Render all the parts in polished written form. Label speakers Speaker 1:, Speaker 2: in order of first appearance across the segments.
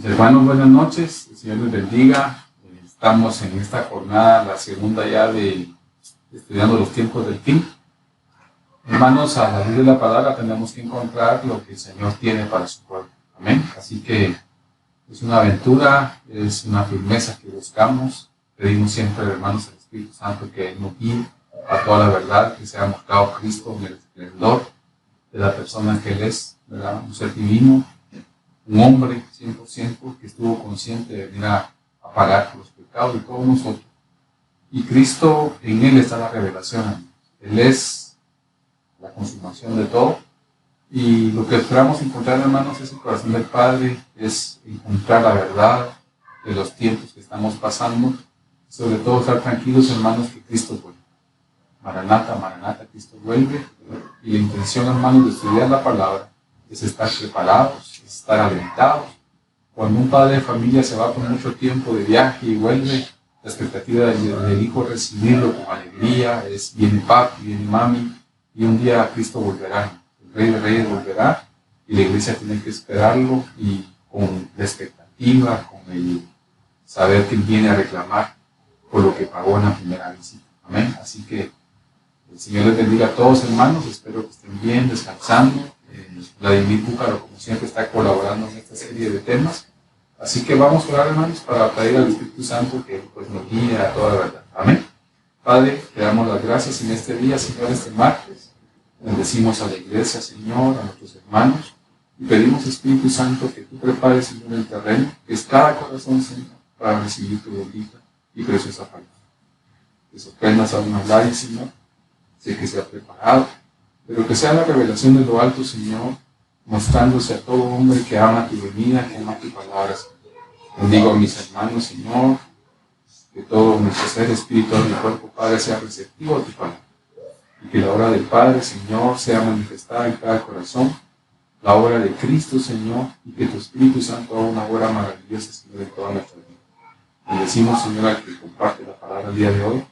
Speaker 1: Hermanos, buenas noches, el Señor les bendiga. Estamos en esta jornada, la segunda ya de estudiando los tiempos del fin. Hermanos, a la luz de la palabra tenemos que encontrar lo que el Señor tiene para su pueblo. Amén. Así que es una aventura, es una firmeza que buscamos. Pedimos siempre, hermanos, al Espíritu Santo que Él nos guíe a toda la verdad, que sea mostrado Cristo en el esplendor de la persona que Él es, ¿verdad? Un ser divino, un hombre 100% que estuvo consciente de venir a pagar por los pecados de todos nosotros. Y Cristo, en Él está la revelación. Él es la consumación de todo. Y lo que esperamos encontrar, hermanos, es el corazón del Padre, es encontrar la verdad de los tiempos que estamos pasando. Sobre todo estar tranquilos, hermanos, que Cristo vuelve. Maranata, Maranata, Cristo vuelve. Y la intención, hermanos, de estudiar la palabra es estar preparados, es estar alentados. Cuando un padre de familia se va por mucho tiempo de viaje y vuelve, la expectativa del hijo recibirlo con alegría es: viene papi, viene mami, y un día Cristo volverá. El Rey de Reyes volverá y la iglesia tiene que esperarlo, y con la expectativa, con el saber que Él viene a reclamar por lo que pagó en la primera visita. Amén. Así que el Señor les bendiga a todos, hermanos. Espero que estén bien, descansando. Vladimir Búcaro, como siempre, está colaborando en esta serie de temas. Así que vamos a orar, hermanos, para pedir al Espíritu Santo que pues, nos guíe a toda la verdad. Amén. Padre, te damos las gracias en este día, Señor, este martes. Bendecimos a la iglesia, Señor, a nuestros hermanos. Y pedimos, Espíritu Santo, que tú prepares, Señor, el terreno, que es cada corazón, Señor, para recibir tu bendita y preciosa palabra. Que sorprendas a un hablar, Señor. Sé que sea preparado, pero que sea la revelación de lo alto, Señor, mostrándose a todo hombre que ama tu venida, que ama tu palabra. Bendigo a mis hermanos, Señor, que todo nuestro ser espiritual y cuerpo, Padre, sea receptivo a tu palabra. Y que la obra del Padre, Señor, sea manifestada en cada corazón, la obra de Cristo, Señor, y que tu Espíritu Santo haga una obra maravillosa, Señor, en toda nuestra vida. Bendecimos, Señor, al que comparte la palabra el día de hoy,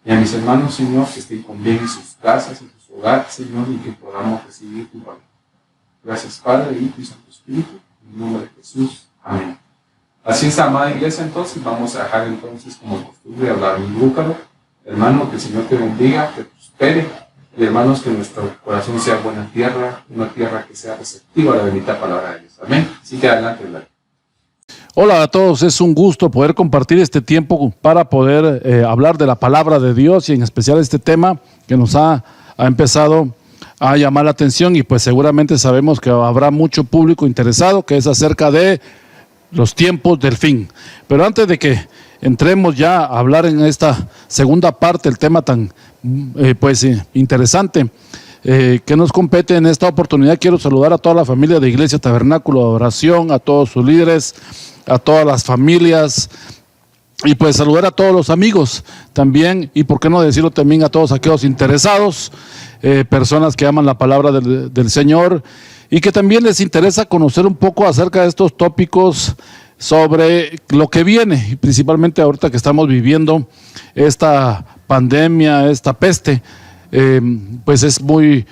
Speaker 1: y a mis hermanos, Señor, que estén con bien en sus casas, en sus hogares, Señor, y que podamos recibir tu palabra. Gracias, Padre, Hijo y Santo Espíritu, en el nombre de Jesús. Amén. Así es, amada iglesia, entonces, vamos a dejar entonces como costumbre hablar en Búcaro. Hermano, que el Señor te bendiga, que prospere, y hermanos, que nuestro corazón sea buena tierra, una tierra que sea receptiva a la bendita palabra de Dios. Amén. Así que adelante, Blanca.
Speaker 2: Hola a todos, es un gusto poder compartir este tiempo para poder hablar de la palabra de Dios, y en especial este tema que nos ha empezado a llamar la atención, y pues seguramente sabemos que habrá mucho público interesado, que es acerca de los tiempos del fin. Pero antes de que entremos ya a hablar en esta segunda parte, el tema tan interesante que nos compete en esta oportunidad, quiero saludar a toda la familia de Iglesia Tabernáculo de Oración, a todos sus líderes, a todas las familias, y pues saludar a todos los amigos también, y por qué no decirlo también a todos aquellos interesados, personas que aman la palabra del Señor y que también les interesa conocer un poco acerca de estos tópicos sobre lo que viene, y principalmente ahorita que estamos viviendo esta pandemia, esta peste. Pues es muy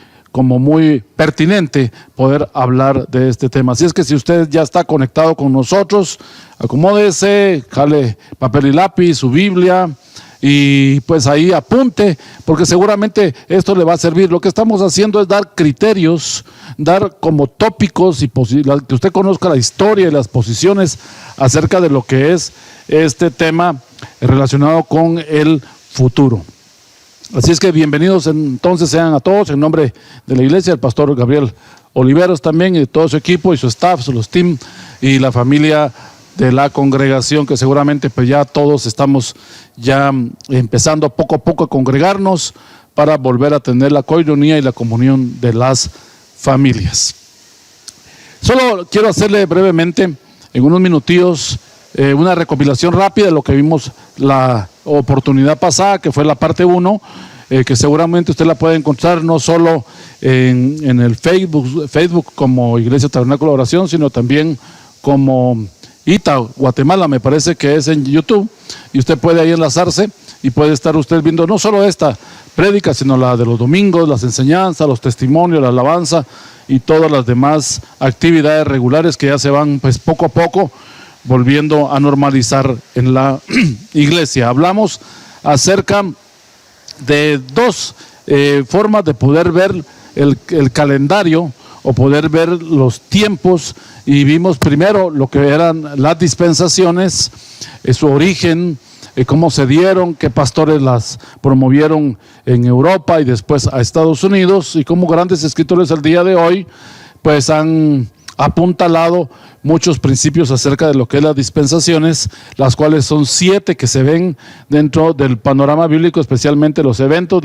Speaker 2: pertinente poder hablar de este tema. Así es que si usted ya está conectado con nosotros, acomódese, jale papel y lápiz, su Biblia, y pues ahí apunte, porque seguramente esto le va a servir. Lo que estamos haciendo es dar criterios, dar como tópicos, y que usted conozca la historia y las posiciones acerca de lo que es este tema relacionado con el futuro. Así es que bienvenidos entonces sean a todos, en nombre de la iglesia, el pastor Gabriel Oliveros también, y todo su equipo y su staff, los team y la familia de la congregación, que seguramente pues ya todos estamos ya empezando poco a poco a congregarnos para volver a tener la coinonía y la comunión de las familias. Solo quiero hacerle brevemente, en unos minutillos, una recopilación rápida de lo que vimos la oportunidad pasada, que fue la parte 1, que seguramente usted la puede encontrar no solo en el Facebook como Iglesia Tabernáculo de Oración, sino también como ITA Guatemala, me parece que es en YouTube, y usted puede ahí enlazarse y puede estar usted viendo no solo esta prédica, sino la de los domingos, las enseñanzas, los testimonios, la alabanza y todas las demás actividades regulares que ya se van pues poco a poco volviendo a normalizar en la iglesia. Hablamos acerca de dos formas de poder ver el calendario o poder ver los tiempos, y vimos primero lo que eran las dispensaciones, su origen, cómo se dieron, qué pastores las promovieron en Europa y después a Estados Unidos, y cómo grandes escritores al día de hoy pues han apuntalado muchos principios acerca de lo que es las dispensaciones, las cuales son 7 que se ven dentro del panorama bíblico, especialmente los eventos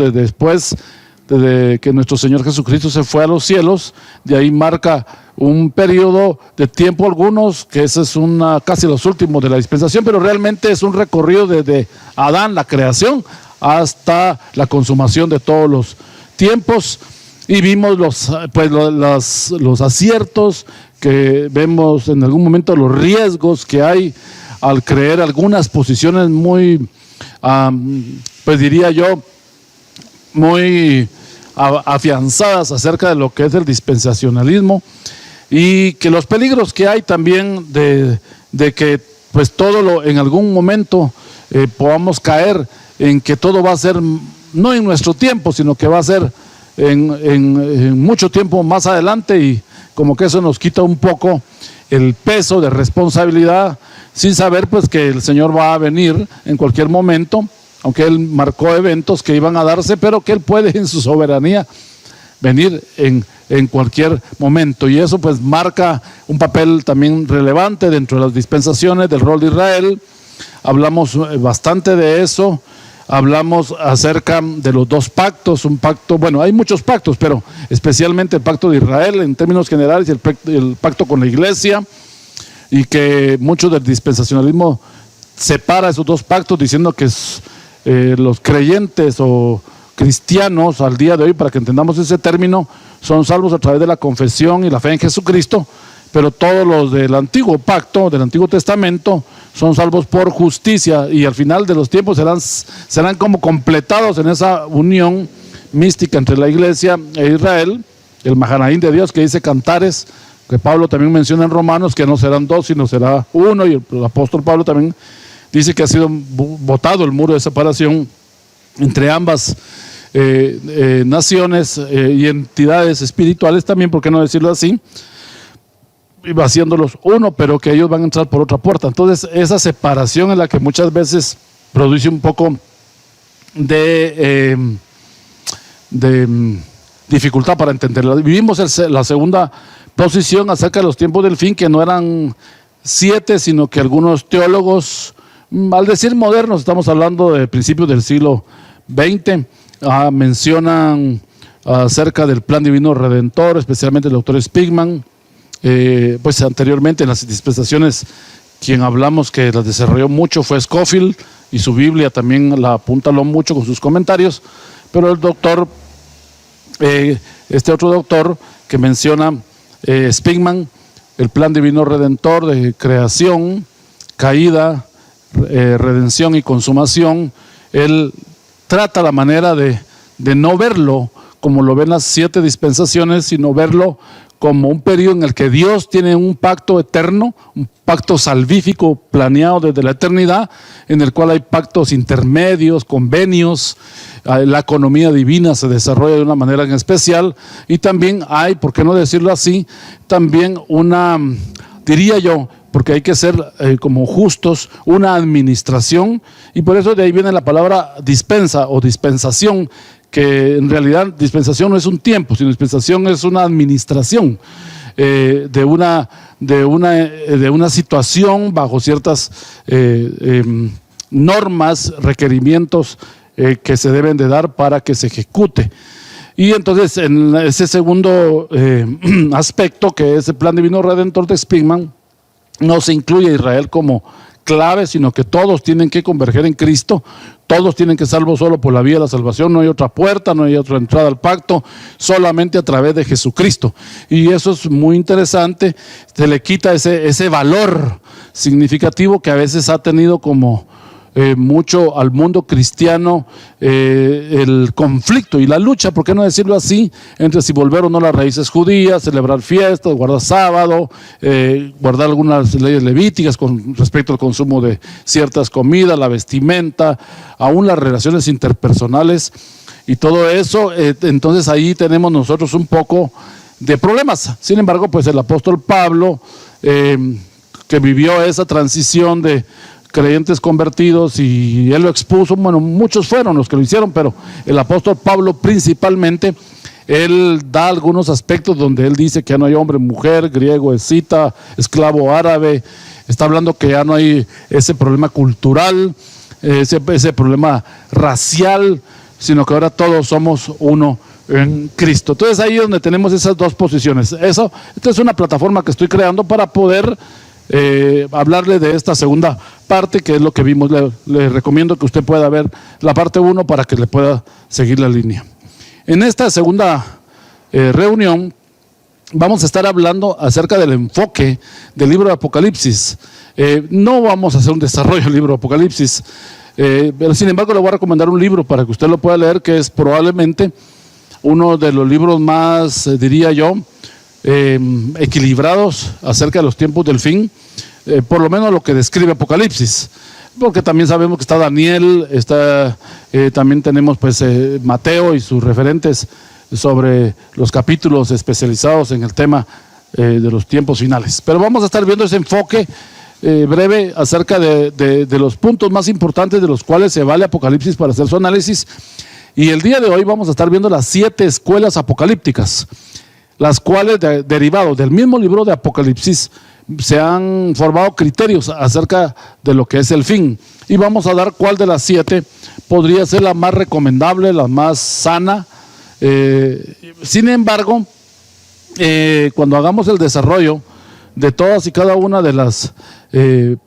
Speaker 2: desde que nuestro Señor Jesucristo se fue a los cielos. De ahí marca un periodo de tiempo algunos, que ese es casi los últimos de la dispensación, pero realmente es un recorrido desde Adán, la creación, hasta la consumación de todos los tiempos. Y vimos los aciertos, que vemos en algún momento los riesgos que hay al creer algunas posiciones muy, pues diría yo, muy afianzadas acerca de lo que es el dispensacionalismo, y que los peligros que hay también de que pues en algún momento podamos caer en que todo va a ser no en nuestro tiempo, sino que va a ser en mucho tiempo más adelante, y como que eso nos quita un poco el peso de responsabilidad, sin saber pues que el Señor va a venir en cualquier momento, aunque Él marcó eventos que iban a darse, pero que Él puede en su soberanía venir en cualquier momento, y eso pues marca un papel también relevante dentro de las dispensaciones del rol de Israel. Hablamos bastante de eso. Hablamos acerca de los 2 pactos, un pacto, bueno, hay muchos pactos, pero especialmente el pacto de Israel en términos generales, y el pacto con la iglesia, y que mucho del dispensacionalismo separa esos 2 pactos diciendo que los creyentes o cristianos al día de hoy, para que entendamos ese término, son salvos a través de la confesión y la fe en Jesucristo, pero todos los del antiguo pacto, del Antiguo Testamento, son salvos por justicia, y al final de los tiempos serán como completados en esa unión mística entre la iglesia e Israel, el Mahanaim de Dios que dice Cantares, que Pablo también menciona en Romanos, que no serán 2 sino será 1, y el apóstol Pablo también dice que ha sido botado el muro de separación entre ambas naciones y entidades espirituales también, ¿por qué no decirlo así? Haciéndolos uno, pero que ellos van a entrar por otra puerta. Entonces esa separación es la que muchas veces produce un poco de dificultad para entenderla. Vivimos la segunda posición acerca de los tiempos del fin, que no eran 7, sino que algunos teólogos, al decir modernos, estamos hablando de principios del siglo XX, mencionan acerca del plan divino redentor, especialmente el doctor Spigman. Pues anteriormente en las dispensaciones, quien hablamos que las desarrolló mucho fue Scofield, y su Biblia también la apuntaló mucho con sus comentarios, pero el doctor, este otro doctor que menciona Spigman, el plan divino redentor de creación, caída, redención y consumación, él trata la manera de no verlo como lo ven las 7 dispensaciones, sino verlo como un periodo en el que Dios tiene un pacto eterno, un pacto salvífico planeado desde la eternidad, en el cual hay pactos intermedios, convenios, la economía divina se desarrolla de una manera en especial, y también hay, por qué no decirlo así, también diría yo, porque hay que ser como justos, una administración, y por eso de ahí viene la palabra dispensa o dispensación, que en realidad dispensación no es un tiempo, sino dispensación es una administración de una situación bajo ciertas normas, requerimientos que se deben de dar para que se ejecute. Y entonces en ese segundo aspecto, que es el plan divino redentor de Spigman, no se incluye a Israel como clave, sino que todos tienen que converger en Cristo, todos tienen que ser salvos solo por la vía de la salvación, no hay otra puerta, no hay otra entrada al pacto, solamente a través de Jesucristo. Y eso es muy interesante, se le quita ese valor significativo que a veces ha tenido como mucho al mundo cristiano el conflicto y la lucha, ¿por qué no decirlo así?, entre si volver o no las raíces judías, celebrar fiestas, guardar sábado, guardar algunas leyes levíticas con respecto al consumo de ciertas comidas, la vestimenta, aún las relaciones interpersonales y todo eso. Entonces ahí tenemos nosotros un poco de problemas. Sin embargo, pues el apóstol Pablo, que vivió esa transición de creyentes convertidos, y él lo expuso, bueno, muchos fueron los que lo hicieron, pero el apóstol Pablo principalmente, él da algunos aspectos donde él dice que ya no hay hombre, mujer, griego, escita, esclavo, árabe. Está hablando que ya no hay ese problema cultural, ese problema racial, sino que ahora todos somos uno en Cristo. Entonces ahí es donde tenemos esas dos posiciones. Esta es una plataforma que estoy creando para poder hablarle de esta segunda parte, que es lo que vimos. Le recomiendo que usted pueda ver la parte 1 para que le pueda seguir la línea. En esta segunda reunión vamos a estar hablando acerca del enfoque del libro de Apocalipsis. No vamos a hacer un desarrollo del libro de Apocalipsis, pero sin embargo le voy a recomendar un libro para que usted lo pueda leer, que es probablemente uno de los libros más, diría yo, equilibrados acerca de los tiempos del fin, por lo menos lo que describe Apocalipsis, porque también sabemos que está Daniel, también tenemos pues Mateo y sus referentes sobre los capítulos especializados en el tema de los tiempos finales. Pero vamos a estar viendo ese enfoque breve acerca de los puntos más importantes de los cuales se vale Apocalipsis para hacer su análisis. Y el día de hoy vamos a estar viendo las 7 escuelas apocalípticas, las cuales, derivados del mismo libro de Apocalipsis, se han formado criterios acerca de lo que es el fin. Y vamos a dar cuál de las 7 podría ser la más recomendable, la más sana. Sin embargo, cuando hagamos el desarrollo de todas y cada una de las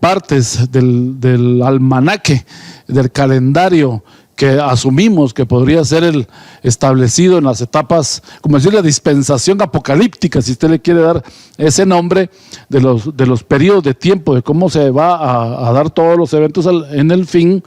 Speaker 2: partes del almanaque, del calendario que asumimos que podría ser el establecido en las etapas, como decir, la dispensación apocalíptica, si usted le quiere dar ese nombre, de los periodos de tiempo, de cómo se va a dar todos los eventos en el fin,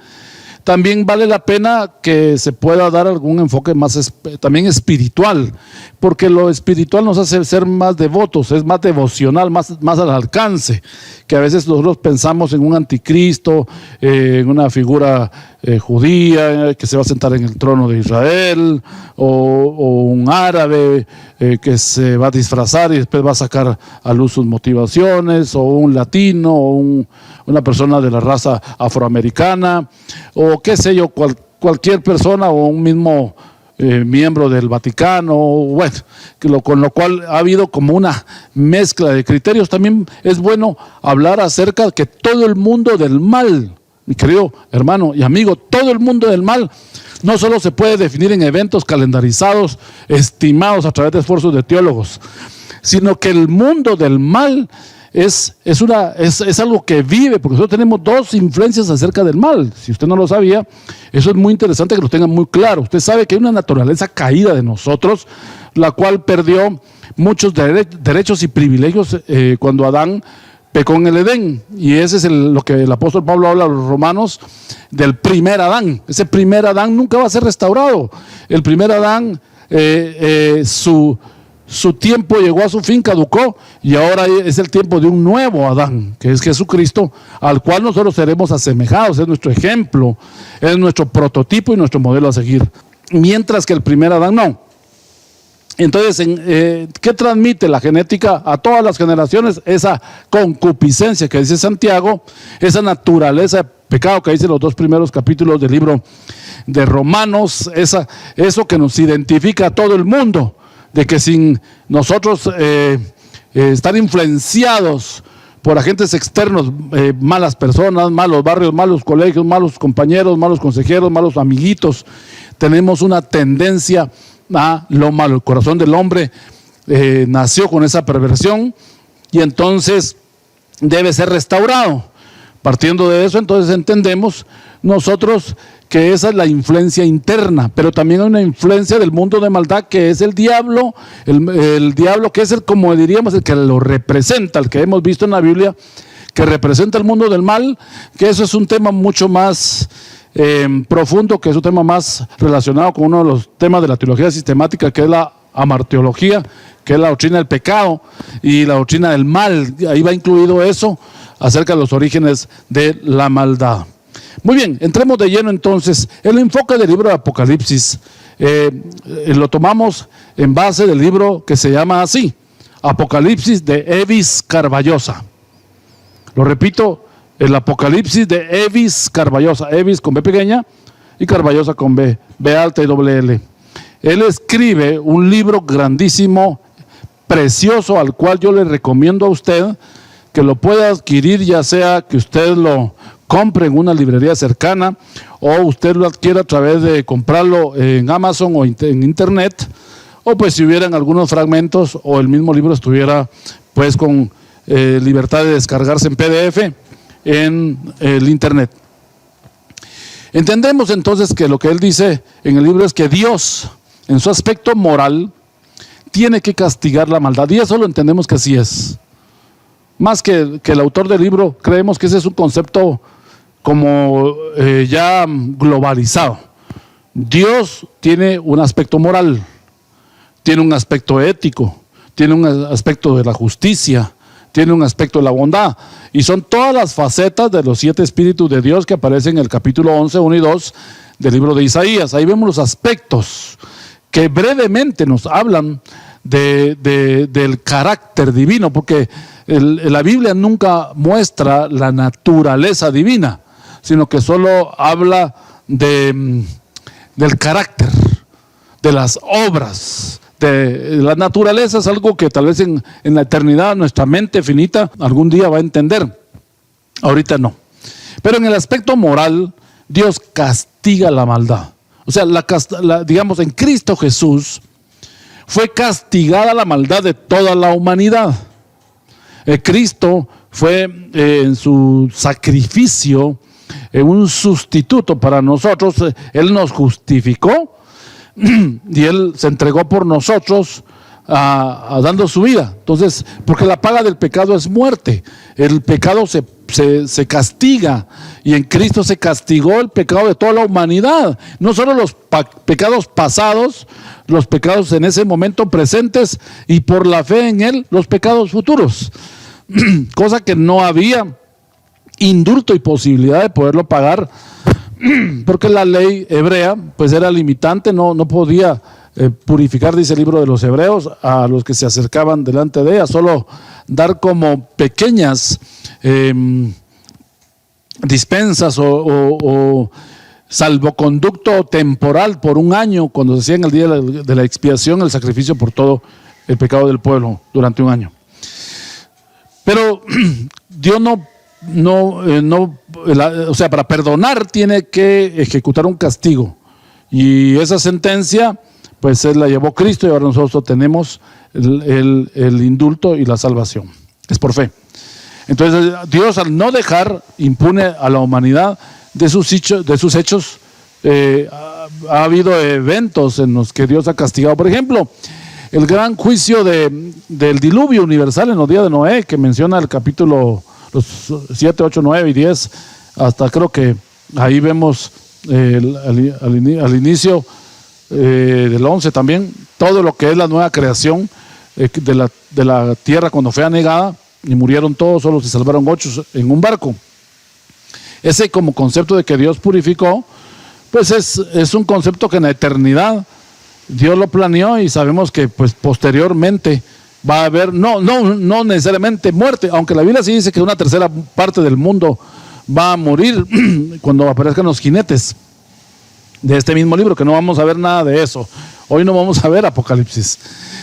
Speaker 2: también vale la pena que se pueda dar algún enfoque más también espiritual, porque lo espiritual nos hace ser más devotos, es más devocional, más al alcance, que a veces nosotros pensamos en un anticristo, en una figura judía que se va a sentar en el trono de Israel, o un árabe que se va a disfrazar y después va a sacar a luz sus motivaciones, o un latino, o una persona de la raza afroamericana, o qué sé yo, cualquier persona, o un mismo miembro del Vaticano, bueno, con lo cual ha habido como una mezcla de criterios. También es bueno hablar acerca de que todo el mundo del mal, mi querido hermano y amigo, todo el mundo del mal no solo se puede definir en eventos calendarizados, estimados a través de esfuerzos de teólogos, sino que el mundo del mal es algo que vive, porque nosotros tenemos 2 influencias acerca del mal. Si usted no lo sabía, eso es muy interesante que lo tenga muy claro. Usted sabe que hay una naturaleza caída de nosotros, la cual perdió muchos derechos y privilegios cuando Adán pecó en el Edén, y ese es lo que el apóstol Pablo habla a los romanos del primer Adán. Ese primer Adán nunca va a ser restaurado. El primer Adán, su tiempo llegó a su fin, caducó, y ahora es el tiempo de un nuevo Adán, que es Jesucristo, al cual nosotros seremos asemejados. Es nuestro ejemplo, es nuestro prototipo y nuestro modelo a seguir, mientras que el primer Adán no. Entonces, ¿qué transmite la genética a todas las generaciones? Esa concupiscencia que dice Santiago, esa naturaleza de pecado que dice los 2 primeros capítulos del libro de Romanos, eso que nos identifica a todo el mundo, de que sin nosotros estar influenciados por agentes externos, malas personas, malos barrios, malos colegios, malos compañeros, malos consejeros, malos amiguitos, tenemos una tendencia a lo malo. El corazón del hombre nació con esa perversión, y entonces debe ser restaurado. Partiendo de eso, entonces entendemos nosotros que esa es la influencia interna, pero también hay una influencia del mundo de maldad, que es el diablo, el diablo que es como diríamos, el que lo representa, el que hemos visto en la Biblia, que representa el mundo del mal, que eso es un tema mucho más profundo, que es un tema más relacionado con uno de los temas de la teología sistemática, que es la amarteología, que es la doctrina del pecado y la doctrina del mal. Ahí va incluido eso acerca de los orígenes de la maldad. Muy bien, entremos de lleno entonces. El enfoque del libro de Apocalipsis lo tomamos en base del libro que se llama así, Apocalipsis de Evis Carballosa. Lo repito, el Apocalipsis de Evis Carballosa, Evis con B pequeña y Carballosa con B alta y doble L. Él escribe un libro grandísimo, precioso, al cual yo le recomiendo a usted que lo pueda adquirir, ya sea que usted lo compre en una librería cercana o usted lo adquiera a través de comprarlo en Amazon o en internet, o pues si hubieran algunos fragmentos o el mismo libro estuviera pues con libertad de descargarse en PDF en el internet. Entendemos entonces que lo que él dice en el libro es que Dios, en su aspecto moral, tiene que castigar la maldad, y eso lo entendemos que así es. Más que el autor del libro, creemos que ese es un concepto como ya globalizado. Dios tiene un aspecto moral, tiene un aspecto ético, tiene un aspecto de la justicia, tiene un aspecto de la bondad, y son todas las facetas de los 7 espíritus de Dios que aparecen en el capítulo 11, 1 y 2 del libro de Isaías. Ahí vemos los aspectos que brevemente nos hablan del carácter divino, porque la Biblia nunca muestra la naturaleza divina, sino que solo habla del carácter, de las obras. La naturaleza es algo que tal vez en la eternidad nuestra mente finita algún día va a entender, ahorita no. Pero en el aspecto moral, Dios castiga la maldad. O sea, digamos, en Cristo Jesús fue castigada la maldad de toda la humanidad. Cristo fue en su sacrificio un sustituto para nosotros. Él nos justificó y Él se entregó por nosotros dando su vida. Entonces, porque la paga del pecado es muerte. El pecado se castiga, y en Cristo se castigó el pecado de toda la humanidad, no solo los pecados pasados, los pecados en ese momento presentes, y por la fe en Él los pecados futuros, cosa que no había indulto y posibilidad de poderlo pagar, porque la ley hebrea pues era limitante, no podía purificar, dice el libro de los Hebreos, a los que se acercaban delante de ella, solo dar como pequeñas dispensas o salvoconducto temporal por un año, cuando se hacía en el día de la expiación el sacrificio por todo el pecado del pueblo durante un año. Pero Dios o sea, para perdonar tiene que ejecutar un castigo, y esa sentencia pues Él la llevó Cristo, y ahora nosotros tenemos el indulto y la salvación. Es por fe. Entonces Dios, al no dejar impune a la humanidad de sus hechos, ha habido eventos en los que Dios ha castigado. Por ejemplo, el gran juicio del diluvio universal en los días de Noé, que menciona el capítulo los 7, 8, 9 y 10, hasta creo que ahí vemos al inicio del 11 también, todo lo que es la nueva creación de la tierra cuando fue anegada y murieron todos, solo se salvaron 8 en un barco. Ese como concepto de que Dios purificó, pues es un concepto que en la eternidad Dios lo planeó, y sabemos que pues posteriormente va a haber, no necesariamente muerte, aunque la Biblia sí dice que una tercera parte del mundo va a morir cuando aparezcan los jinetes de este mismo libro, que no vamos a ver nada de eso. Hoy no vamos a ver Apocalipsis,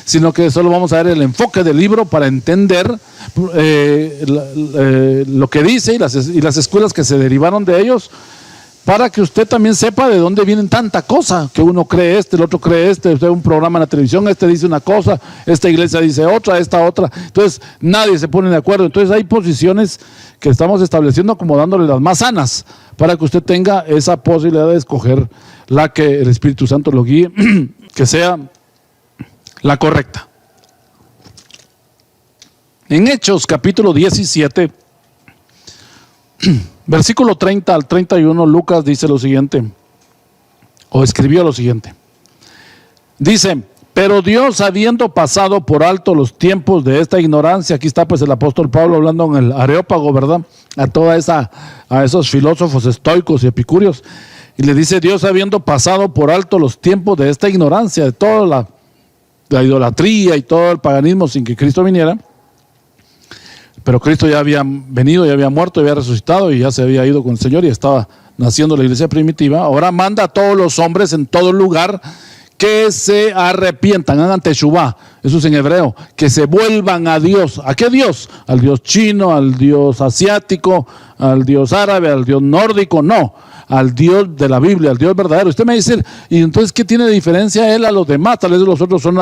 Speaker 2: sino que solo vamos a ver el enfoque del libro para entender lo que dice y las escuelas que se derivaron de ellos, para que usted también sepa de dónde vienen tanta cosa, que uno cree el otro cree usted un programa en la televisión, dice una cosa, esta iglesia dice otra, esta otra, entonces nadie se pone de acuerdo. Entonces hay posiciones que estamos estableciendo, como dándole las más sanas, para que usted tenga esa posibilidad de escoger la que el Espíritu Santo lo guíe, que sea la correcta. En Hechos capítulo 17 Versículo 30 al 31, Lucas dice lo siguiente, o escribió lo siguiente. Dice: pero Dios, habiendo pasado por alto los tiempos de esta ignorancia, aquí está pues el apóstol Pablo hablando en el Areópago, ¿verdad? A esos filósofos estoicos y epicúreos, y le dice: Dios, habiendo pasado por alto los tiempos de esta ignorancia, de toda la idolatría y todo el paganismo sin que Cristo viniera, pero Cristo ya había venido, ya había muerto, ya había resucitado y ya se había ido con el Señor y estaba naciendo la iglesia primitiva. Ahora manda a todos los hombres en todo lugar que se arrepientan, hagan teshuvá, eso es en hebreo, que se vuelvan a Dios. ¿A qué Dios? ¿Al Dios chino, al Dios asiático, al Dios árabe, al Dios nórdico? No, al Dios de la Biblia, al Dios verdadero. Usted me dice, ¿y entonces qué tiene de diferencia él a los demás? Tal vez los otros son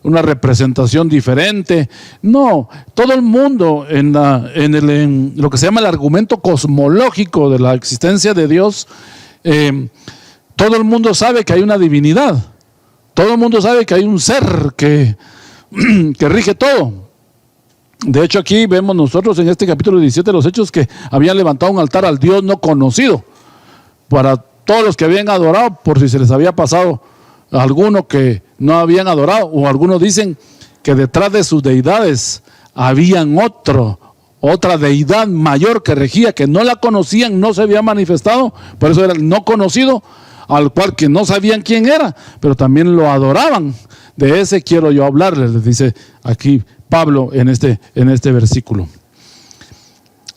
Speaker 2: una representación diferente. No, todo el mundo en lo que se llama el argumento cosmológico de la existencia de Dios, todo el mundo sabe que hay una divinidad. Todo el mundo sabe que hay un ser que rige todo. De hecho, aquí vemos nosotros en este capítulo 17 de los Hechos que habían levantado un altar al Dios no conocido para todos los que habían adorado, por si se les había pasado a alguno que no habían adorado, o algunos dicen que detrás de sus deidades habían otra deidad mayor que regía, que no la conocían, no se había manifestado, por eso era el no conocido, al cual que no sabían quién era, pero también lo adoraban. De ese quiero yo hablarles, les dice aquí Pablo en este versículo.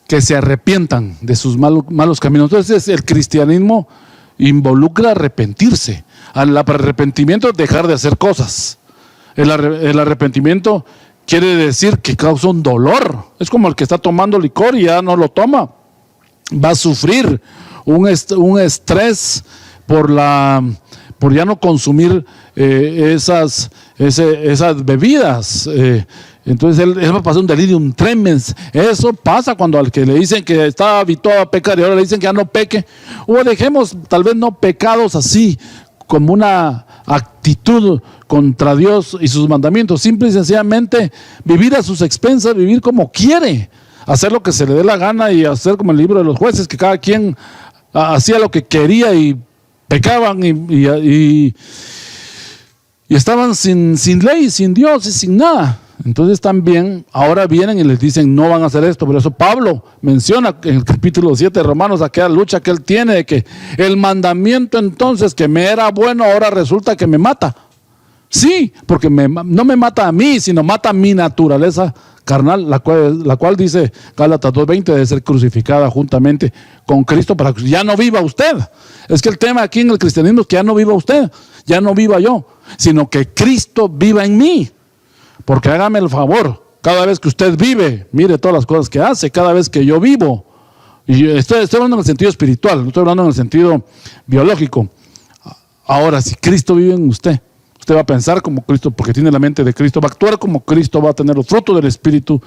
Speaker 2: Que se arrepientan de sus malos caminos. Entonces el cristianismo involucra arrepentirse. Al arrepentimiento, dejar de hacer cosas. El arrepentimiento quiere decir que causa un dolor. Es como el que está tomando licor y ya no lo toma. Va a sufrir un estrés por ya no consumir esas bebidas. Entonces él va a pasar un delirium tremens. Eso pasa cuando al que le dicen que está habituado a pecar y ahora le dicen que ya no peque. O dejemos tal vez no pecados así como una actitud contra Dios y sus mandamientos. Simple y sencillamente vivir a sus expensas, vivir como quiere, hacer lo que se le dé la gana y hacer como el libro de los jueces, que cada quien hacía lo que quería y pecaban y estaban sin ley, sin Dios y sin nada. Entonces también ahora vienen y les dicen no van a hacer esto. Por eso Pablo menciona en el capítulo 7 de Romanos aquella lucha que él tiene de que el mandamiento entonces que me era bueno ahora resulta que me mata. Sí, porque no me mata a mí, sino mata a mi naturaleza carnal, la cual dice Gálatas 2:20 debe ser crucificada juntamente con Cristo para que ya no viva usted. Es que el tema aquí en el cristianismo es que ya no viva usted, ya no viva yo, sino que Cristo viva en mí. Porque hágame el favor, cada vez que usted vive, mire todas las cosas que hace, cada vez que yo vivo, y estoy hablando en el sentido espiritual, no estoy hablando en el sentido biológico. Ahora, si Cristo vive en usted va a pensar como Cristo, porque tiene la mente de Cristo, va a actuar como Cristo, va a tener los frutos del Espíritu,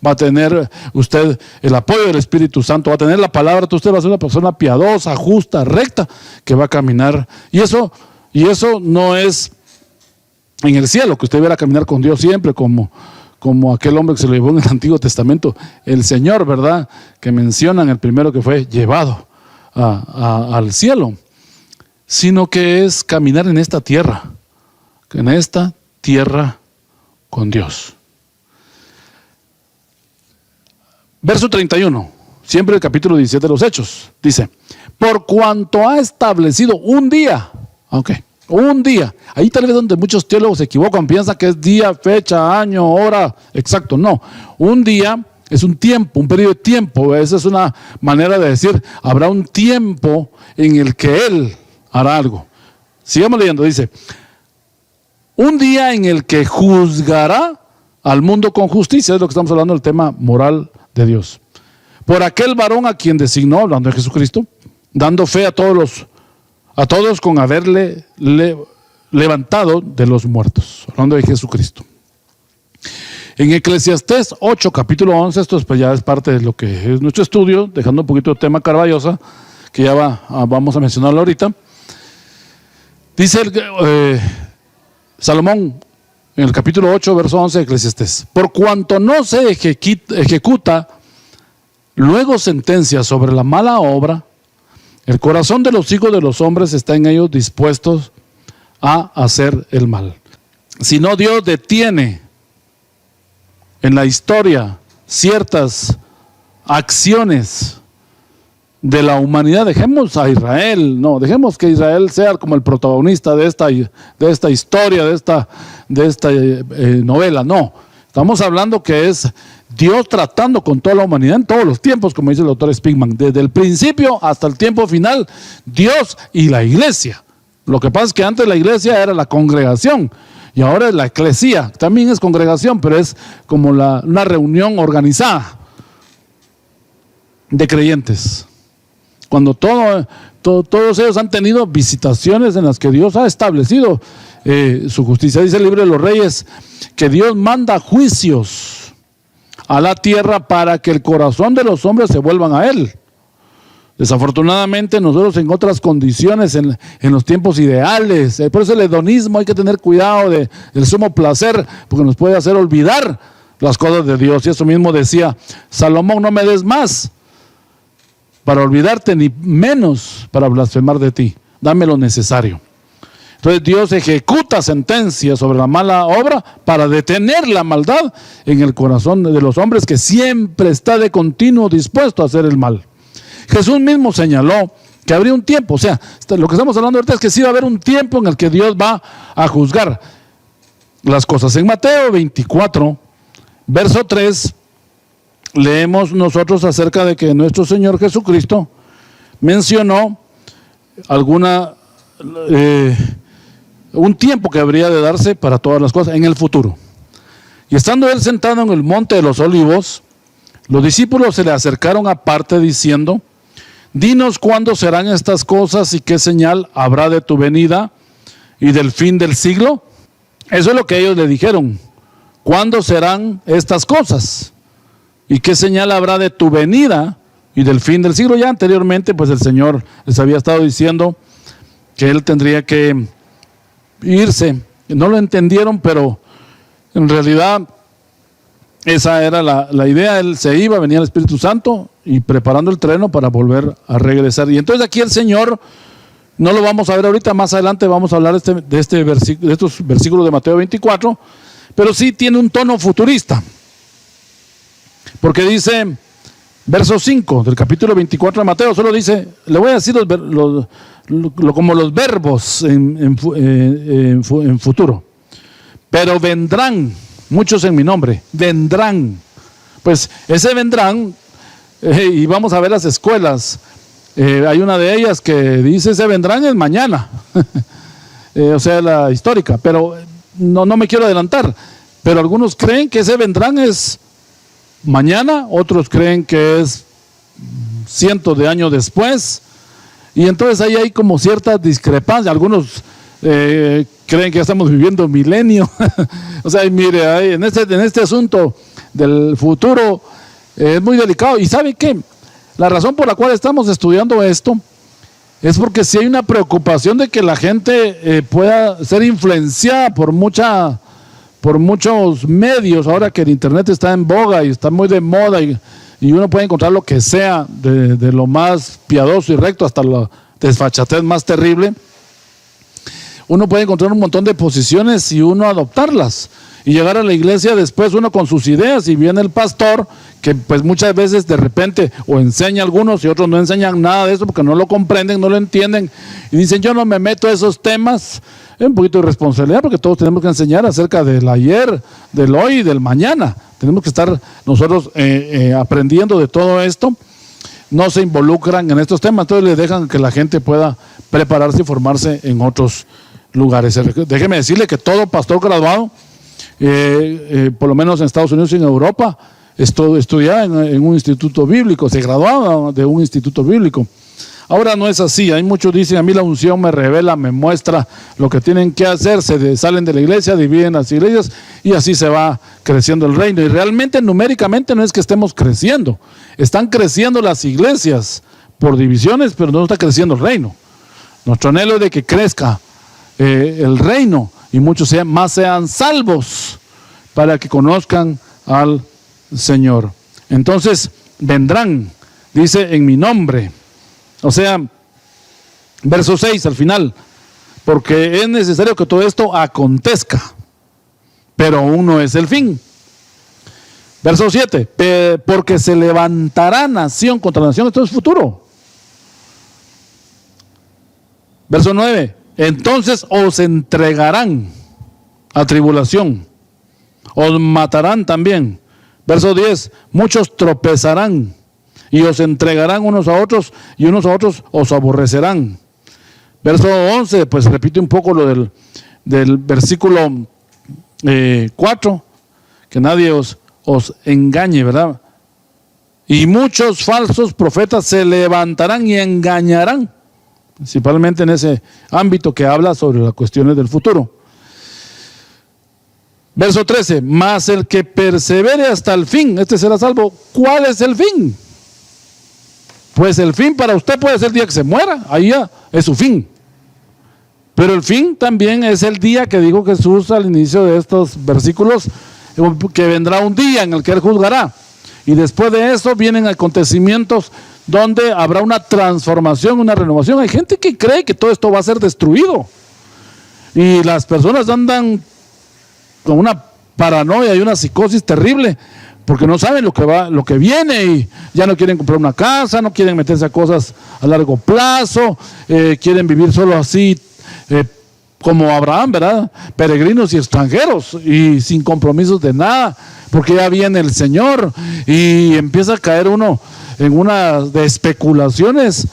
Speaker 2: va a tener usted el apoyo del Espíritu Santo, va a tener la palabra, usted va a ser una persona piadosa, justa, recta, que va a caminar. Y eso no es en el cielo, que usted verá caminar con Dios siempre, como aquel hombre que se lo llevó en el Antiguo Testamento, el Señor, ¿verdad? Que mencionan el primero que fue llevado al cielo, sino que es caminar en esta tierra con Dios. Verso 31, siempre el capítulo 17 de los Hechos, dice: por cuanto ha establecido un día, un día, ahí tal vez donde muchos teólogos se equivocan, piensan que es día, fecha, año, hora, exacto, no, un día es un tiempo, un periodo de tiempo, esa es una manera de decir, habrá un tiempo en el que Él hará algo. Sigamos leyendo, dice: un día en el que juzgará al mundo con justicia, es lo que estamos hablando del tema moral de Dios. Por aquel varón a quien designó, hablando de Jesucristo, dando fe a todos con haberle levantado de los muertos, hablando de Jesucristo. En Eclesiastés 8, capítulo 11, esto pues ya es parte de lo que es nuestro estudio, dejando un poquito el tema Carballosa, que ya vamos a mencionarlo ahorita. Dice Salomón en el capítulo 8, verso 11 de Eclesiastés: por cuanto no se ejecuta luego sentencia sobre la mala obra, el corazón de los hijos de los hombres está en ellos dispuestos a hacer el mal. Si no, Dios detiene en la historia ciertas acciones de la humanidad. Dejemos a Israel, dejemos que Israel sea como el protagonista de esta historia, de esta novela. No, estamos hablando que es Dios tratando con toda la humanidad en todos los tiempos, como dice el doctor Spigman, desde el principio hasta el tiempo final, Dios y la iglesia. Lo que pasa es que antes la iglesia era la congregación y ahora es la eclesía, también es congregación, pero es como una reunión organizada de creyentes. Cuando todos ellos han tenido visitaciones en las que Dios ha establecido su justicia. Dice el libro de los Reyes que Dios manda juicios a la tierra para que el corazón de los hombres se vuelvan a Él. Desafortunadamente nosotros en otras condiciones, en los tiempos ideales, por eso el hedonismo, hay que tener cuidado del sumo placer, porque nos puede hacer olvidar las cosas de Dios. Y eso mismo decía Salomón: no me des más para olvidarte, ni menos para blasfemar de ti, dame lo necesario. Entonces Dios ejecuta sentencias sobre la mala obra para detener la maldad en el corazón de los hombres, que siempre está de continuo dispuesto a hacer el mal. Jesús mismo señaló que habría un tiempo, o sea, lo que estamos hablando ahorita es que sí va a haber un tiempo en el que Dios va a juzgar las cosas. En Mateo 24, verso 3, leemos nosotros acerca de que nuestro Señor Jesucristo mencionó un tiempo que habría de darse para todas las cosas en el futuro. Y estando Él sentado en el monte de los olivos, los discípulos se le acercaron aparte diciendo: dinos cuándo serán estas cosas y qué señal habrá de tu venida y del fin del siglo. Eso es lo que ellos le dijeron: ¿cuándo serán estas cosas? ¿Y qué señal habrá de tu venida y del fin del siglo? Ya anteriormente, pues el Señor les había estado diciendo que Él tendría que irse. No lo entendieron, pero en realidad esa era la idea. Él se iba, venía el Espíritu Santo y preparando el terreno para volver a regresar. Y entonces aquí el Señor, no lo vamos a ver ahorita, más adelante vamos a hablar de estos versículos de Mateo 24, pero sí tiene un tono futurista. Porque dice, verso 5 del capítulo 24 de Mateo, solo dice, le voy a decir como los verbos en futuro. Pero vendrán muchos en mi nombre, vendrán. Pues ese vendrán, y vamos a ver las escuelas. Hay una de ellas que dice ese vendrán es mañana, o sea, la histórica, pero no me quiero adelantar. Pero algunos creen que ese vendrán es mañana, otros creen que es cientos de años después, y entonces ahí hay como cierta discrepancia. Algunos creen que ya estamos viviendo milenio. O sea, mire, ahí, en este asunto del futuro es muy delicado. ¿Y sabe qué? La razón por la cual estamos estudiando esto es porque si hay una preocupación de que la gente pueda ser influenciada por muchos medios, ahora que el internet está en boga y está muy de moda, y uno puede encontrar lo que sea, de lo más piadoso y recto hasta la desfachatez más terrible. Uno puede encontrar un montón de posiciones y uno adoptarlas y llegar a la iglesia después uno con sus ideas, y viene el pastor que pues muchas veces de repente o enseña a algunos y otros no enseñan nada de eso porque no lo comprenden, no lo entienden, y dicen yo no me meto a esos temas. Es un poquito de responsabilidad, porque todos tenemos que enseñar acerca del ayer, del hoy y del mañana. Tenemos que estar nosotros aprendiendo de todo esto. No se involucran en estos temas, entonces le dejan que la gente pueda prepararse y formarse en otros lugares. Déjeme decirle que todo pastor graduado, por lo menos en Estados Unidos y en Europa, estudiaba en un instituto bíblico, se graduaba de un instituto bíblico. Ahora no es así. Hay muchos dicen, a mí la unción me revela, me muestra lo que tienen que hacer, salen de la iglesia, dividen las iglesias y así se va creciendo el reino. Y realmente numéricamente no es que estemos creciendo, están creciendo las iglesias por divisiones, pero no está creciendo el reino. Nuestro anhelo es de que crezca el reino y muchos sean salvos para que conozcan al Señor. Entonces, vendrán, dice, en mi nombre. O sea, verso 6 al final, porque es necesario que todo esto acontezca, pero aún no es el fin. Verso 7, porque se levantará nación contra nación, esto es futuro. Verso 9, entonces os entregarán a tribulación, os matarán también. Verso 10, muchos tropezarán y os entregarán unos a otros y unos a otros os aborrecerán. Verso 11, pues repite un poco lo del versículo 4, que nadie os engañe, ¿verdad? Y muchos falsos profetas se levantarán y engañarán, principalmente en ese ámbito que habla sobre las cuestiones del futuro. Verso 13, mas el que persevere hasta el fin, este será salvo. ¿Cuál es el fin? Pues el fin para usted puede ser el día que se muera, ahí ya es su fin. Pero el fin también es el día que dijo Jesús al inicio de estos versículos, que vendrá un día en el que Él juzgará. Y después de eso vienen acontecimientos donde habrá una transformación, una renovación. Hay gente que cree que todo esto va a ser destruido. Y las personas andan con una paranoia y una psicosis terrible, porque no saben lo que viene y ya no quieren comprar una casa, no quieren meterse a cosas a largo plazo, quieren vivir solo así, como Abraham, ¿verdad? Peregrinos y extranjeros y sin compromisos de nada, porque ya viene el Señor y empieza a caer uno en una de especulaciones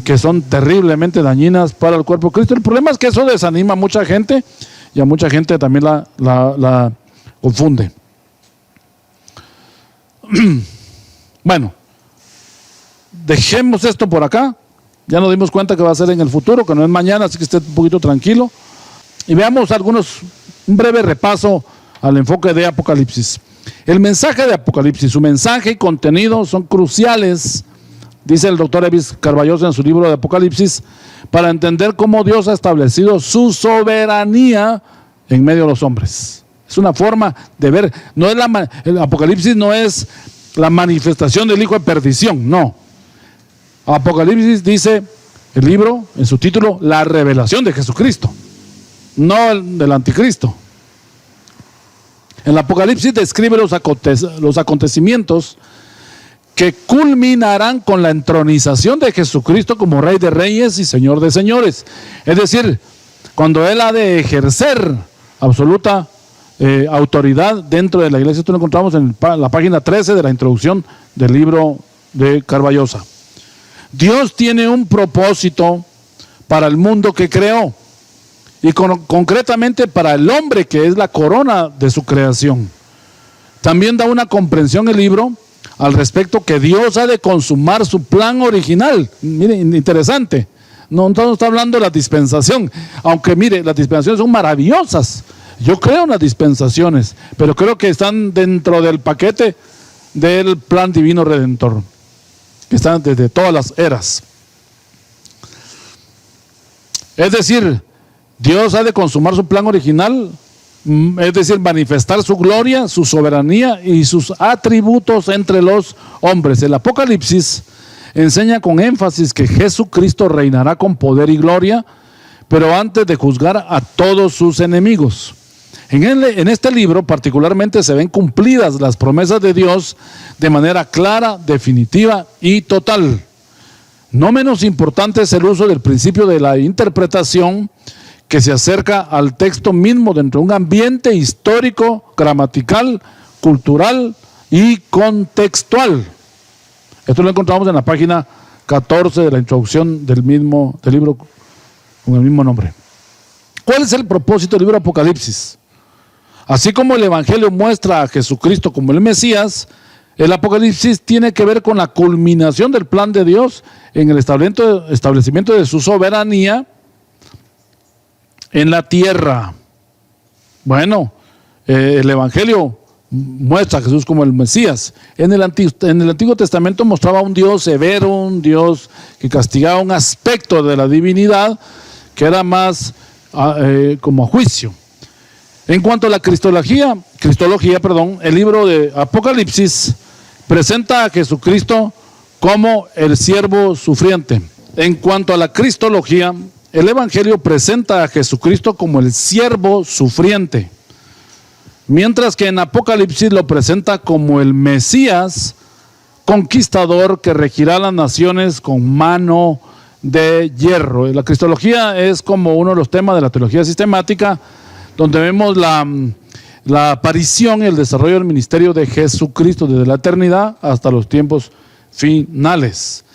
Speaker 2: que son terriblemente dañinas para el cuerpo de Cristo. El problema es que eso desanima a mucha gente y a mucha gente también la confunde. Bueno, dejemos esto por acá. Ya nos dimos cuenta que va a ser en el futuro, que no es mañana, así que esté un poquito tranquilo. Y veamos un breve repaso al enfoque de Apocalipsis. El mensaje de Apocalipsis, su mensaje y contenido son cruciales, dice el doctor Evis Carballosa en su libro de Apocalipsis, para entender cómo Dios ha establecido su soberanía en medio de los hombres. Es una forma de ver, el Apocalipsis no es la manifestación del hijo de perdición, no. Apocalipsis dice, el libro, en su título, la revelación de Jesucristo, no el del anticristo. El Apocalipsis describe los acontecimientos que culminarán con la entronización de Jesucristo como Rey de Reyes y Señor de Señores. Es decir, cuando Él ha de ejercer absoluta autoridad dentro de la iglesia. Esto lo encontramos en la página 13 de la introducción del libro de Carballosa. Dios tiene un propósito para el mundo que creó y concretamente para el hombre, que es la corona de su creación. También da una comprensión el libro al respecto que Dios ha de consumar su plan original. Miren, interesante. No está hablando de la dispensación, aunque mire, las dispensaciones son maravillosas. Yo creo en las dispensaciones, pero creo que están dentro del paquete del plan divino redentor, que están desde todas las eras. Es decir, Dios ha de consumar su plan original, es decir, manifestar su gloria, su soberanía y sus atributos entre los hombres. El Apocalipsis enseña con énfasis que Jesucristo reinará con poder y gloria, pero antes de juzgar a todos sus enemigos. En este libro particularmente se ven cumplidas las promesas de Dios de manera clara, definitiva y total. No menos importante es el uso del principio de la interpretación, que se acerca al texto mismo dentro de un ambiente histórico, gramatical, cultural y contextual. Esto lo encontramos en la página 14 de la introducción del libro con el mismo nombre. ¿Cuál es el propósito del libro Apocalipsis? Así como el Evangelio muestra a Jesucristo como el Mesías, el Apocalipsis tiene que ver con la culminación del plan de Dios en el establecimiento de su soberanía en la tierra. Bueno, el Evangelio muestra a Jesús como el Mesías. En el Antiguo Testamento mostraba un Dios severo, un Dios que castigaba un aspecto de la divinidad que era más como a juicio. En cuanto a la cristología, el libro de Apocalipsis presenta a Jesucristo como el siervo sufriente. En cuanto a la cristología, el Evangelio presenta a Jesucristo como el siervo sufriente, mientras que en Apocalipsis lo presenta como el Mesías conquistador que regirá las naciones con mano de hierro. La cristología es como uno de los temas de la teología sistemática, donde vemos la aparición y el desarrollo del ministerio de Jesucristo desde la eternidad hasta los tiempos finales.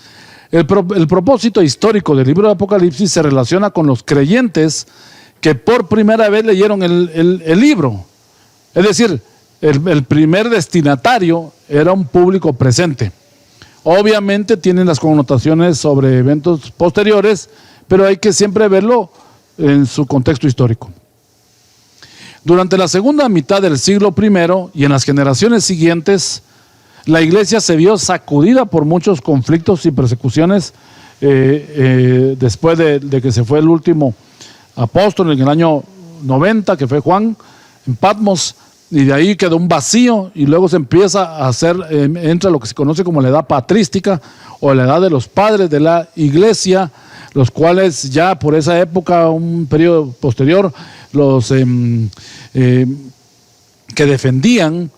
Speaker 2: El propósito histórico del libro de Apocalipsis se relaciona con los creyentes que por primera vez leyeron el libro. Es decir, el primer destinatario era un público presente. Obviamente tienen las connotaciones sobre eventos posteriores, pero hay que siempre verlo en su contexto histórico. Durante la segunda mitad del siglo I y en las generaciones siguientes, la iglesia se vio sacudida por muchos conflictos y persecuciones después de que se fue el último apóstol en el año 90, que fue Juan, en Patmos, y de ahí quedó un vacío y luego se empieza a hacer, entra lo que se conoce como la edad patrística o la edad de los padres de la iglesia, los cuales ya por esa época, un periodo posterior, los que defendían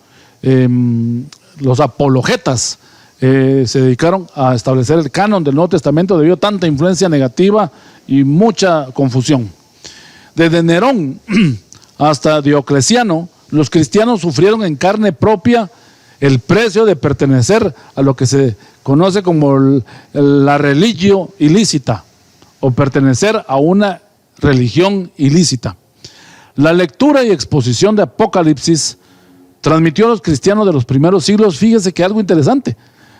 Speaker 2: los apologetas se dedicaron a establecer el canon del Nuevo Testamento debido a tanta influencia negativa y mucha confusión. Desde Nerón hasta Diocleciano, los cristianos sufrieron en carne propia el precio de pertenecer a lo que se conoce como la religio ilícita o pertenecer a una religión ilícita. La lectura y exposición de Apocalipsis transmitió a los cristianos de los primeros siglos, fíjese que algo interesante,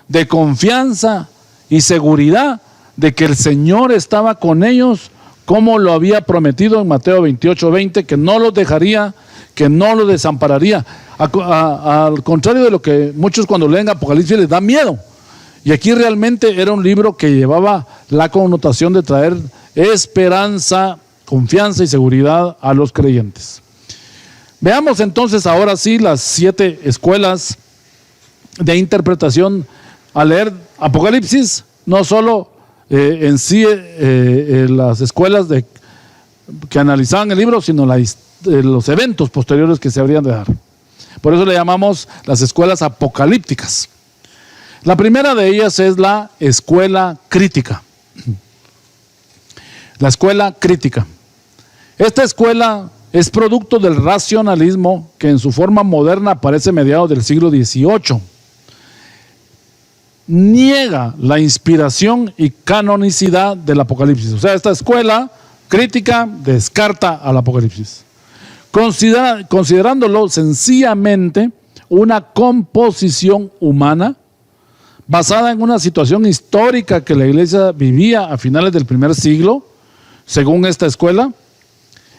Speaker 2: de confianza y seguridad de que el Señor estaba con ellos como lo había prometido en Mateo 28:20, que no los dejaría, que no los desampararía. Al contrario de lo que muchos cuando leen Apocalipsis les da miedo. Y aquí realmente era un libro que llevaba la connotación de traer esperanza, confianza y seguridad a los creyentes. Veamos entonces ahora sí las 7 escuelas de interpretación al leer Apocalipsis, no solo en sí las escuelas que analizaban el libro, sino los eventos posteriores que se habrían de dar. Por eso le llamamos las escuelas apocalípticas. La primera de ellas es la escuela crítica. La escuela crítica. Esta escuela es producto del racionalismo que en su forma moderna aparece a mediados del siglo XVIII. Niega la inspiración y canonicidad del Apocalipsis. O sea, esta escuela crítica descarta al Apocalipsis, considerándolo sencillamente una composición humana basada en una situación histórica que la iglesia vivía a finales del primer siglo. Según esta escuela,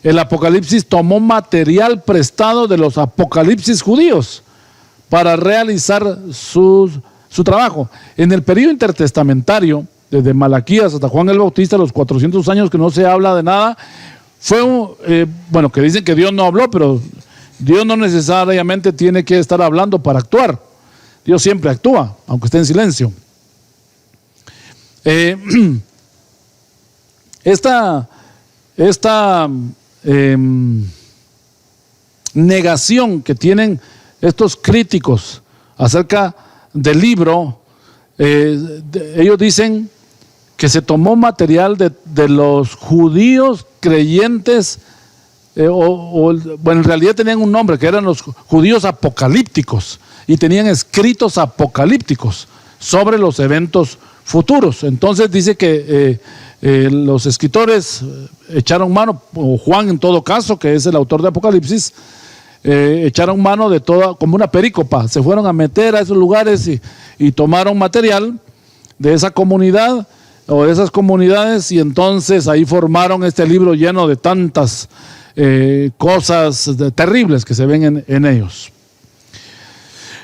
Speaker 2: el Apocalipsis tomó material prestado de los apocalipsis judíos para realizar su trabajo. En el periodo intertestamentario, desde Malaquías hasta Juan el Bautista, los 400 años que no se habla de nada, fue que dicen que Dios no habló, pero Dios no necesariamente tiene que estar hablando para actuar. Dios siempre actúa, aunque esté en silencio. Esta negación que tienen estos críticos acerca del libro, ellos dicen que se tomó material de los judíos creyentes, en realidad tenían un nombre, que eran los judíos apocalípticos, y tenían escritos apocalípticos sobre los eventos futuros. Entonces dice que los escritores echaron mano, o Juan en todo caso, que es el autor de Apocalipsis, echaron mano de toda, como una perícopa, se fueron a meter a esos lugares y tomaron material de esa comunidad o de esas comunidades, y entonces ahí formaron este libro lleno de tantas cosas terribles que se ven en ellos.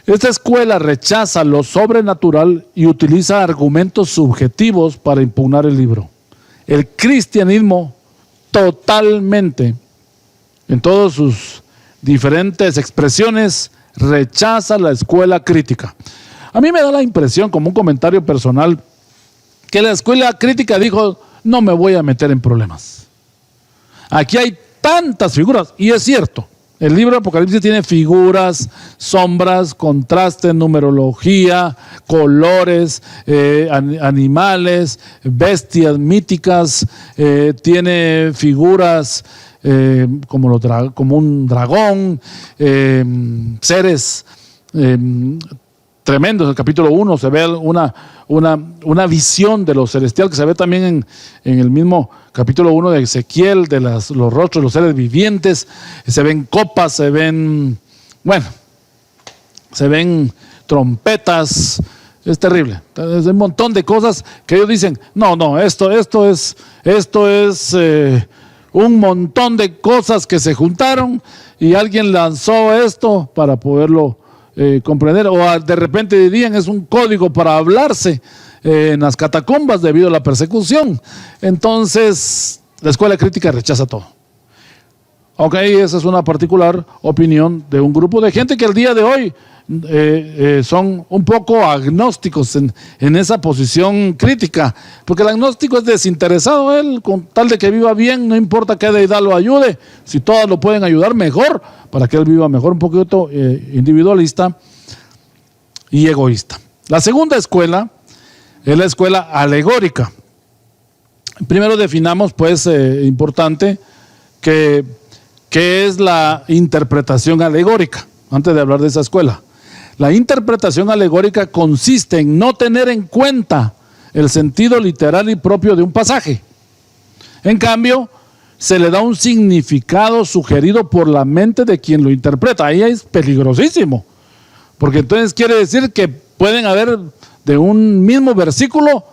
Speaker 2: Esta escuela rechaza lo sobrenatural y utiliza argumentos subjetivos para impugnar el libro. El cristianismo totalmente, en todas sus diferentes expresiones, rechaza la escuela crítica. A mí me da la impresión, como un comentario personal, que la escuela crítica dijo, no me voy a meter en problemas. Aquí hay tantas figuras, y es cierto, el libro de Apocalipsis tiene figuras, sombras, contraste, numerología, colores, animales, bestias míticas, tiene figuras como un dragón, seres tremendos. En el capítulo 1 se ve una visión de lo celestial que se ve también en el mismo capítulo 1 de Ezequiel, de los rostros de los seres vivientes. Se ven copas, se ven trompetas. Es terrible. Es un montón de cosas que ellos dicen, no, esto es un montón de cosas que se juntaron y alguien lanzó esto para poderlo comprender, o de repente dirían es un código para hablarse en las catacumbas debido a la persecución. Entonces la escuela crítica rechaza todo. Ok, esa es una particular opinión de un grupo de gente que al día de hoy son un poco agnósticos en esa posición crítica, porque el agnóstico es desinteresado. Él, con tal de que viva bien, no importa qué deidad lo ayude, si todas lo pueden ayudar, mejor, para que él viva mejor, un poquito individualista y egoísta. La segunda escuela es la escuela alegórica. Primero definamos, pues, importante, qué es la interpretación alegórica, antes de hablar de esa escuela. La interpretación alegórica consiste en no tener en cuenta el sentido literal y propio de un pasaje. En cambio, se le da un significado sugerido por la mente de quien lo interpreta. Ahí es peligrosísimo, porque entonces quiere decir que pueden haber de un mismo versículo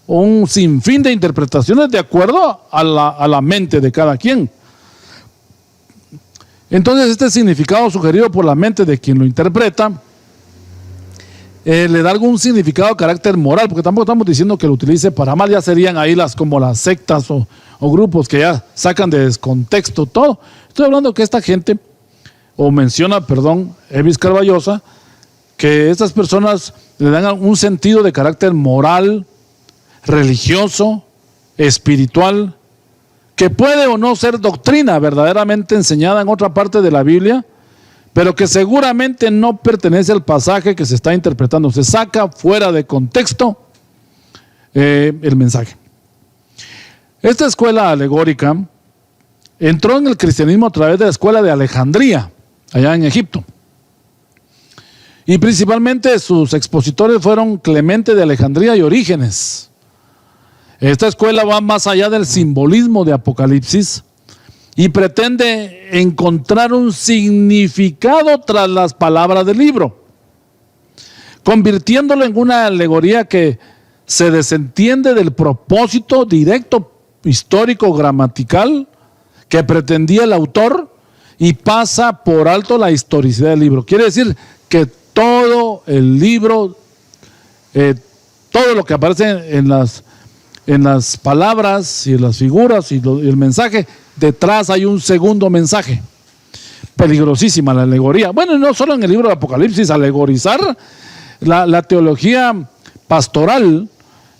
Speaker 2: un sinfín de interpretaciones de acuerdo a la mente de cada quien. Entonces este significado sugerido por la mente de quien lo interpreta le da algún significado de carácter moral, porque tampoco estamos diciendo que lo utilice para mal. Ya serían ahí como las sectas o grupos que ya sacan de descontexto todo. Estoy hablando que esta gente, Evis Carballosa, que estas personas le dan un sentido de carácter moral, religioso, espiritual, que puede o no ser doctrina verdaderamente enseñada en otra parte de la Biblia, pero que seguramente no pertenece al pasaje que se está interpretando. Se saca fuera de contexto el mensaje. Esta escuela alegórica entró en el cristianismo a través de la escuela de Alejandría, allá en Egipto. Y principalmente sus expositores fueron Clemente de Alejandría y Orígenes. Esta escuela va más allá del simbolismo de Apocalipsis y pretende encontrar un significado tras las palabras del libro, convirtiéndolo en una alegoría que se desentiende del propósito directo, histórico, gramatical que pretendía el autor y pasa por alto la historicidad del libro. Quiere decir que todo el libro, todo lo que aparece en las palabras y en las figuras y el mensaje, detrás hay un segundo mensaje. Peligrosísima la alegoría. Bueno, no solo en el libro de Apocalipsis, alegorizar. La teología pastoral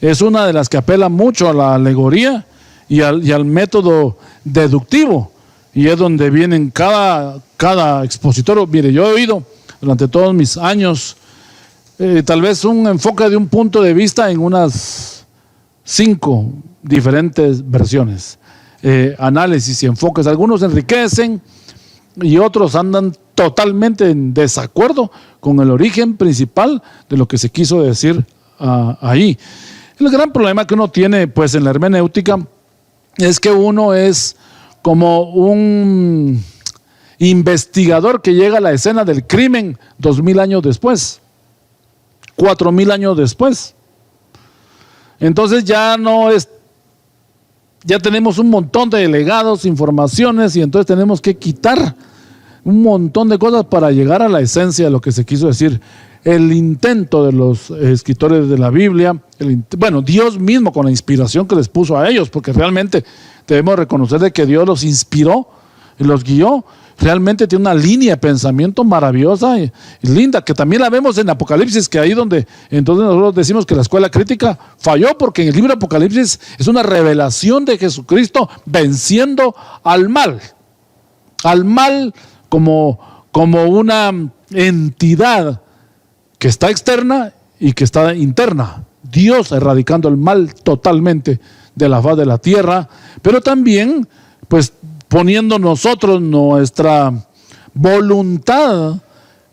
Speaker 2: es una de las que apela mucho a la alegoría y al método deductivo, y es donde vienen cada expositor. Mire, yo he oído durante todos mis años tal vez un enfoque de un punto de vista en unas 5 diferentes versiones, análisis y enfoques. Algunos enriquecen y otros andan totalmente en desacuerdo con el origen principal de lo que se quiso decir ahí. El gran problema que uno tiene, pues, en la hermenéutica es que uno es como un investigador que llega a la escena del crimen 2000 años después, 4000 años después. Entonces ya tenemos un montón de legados, informaciones, y entonces tenemos que quitar un montón de cosas para llegar a la esencia de lo que se quiso decir. El intento de los escritores de la Biblia, Dios mismo con la inspiración que les puso a ellos, porque realmente debemos reconocer de que Dios los inspiró y los guió, realmente tiene una línea de pensamiento maravillosa y linda, que también la vemos en Apocalipsis, que ahí donde entonces nosotros decimos que la escuela crítica falló, porque en el libro de Apocalipsis es una revelación de Jesucristo venciendo al mal como una entidad que está externa y que está interna. Dios erradicando el mal totalmente de la faz de la tierra, pero también pues poniendo nosotros nuestra voluntad,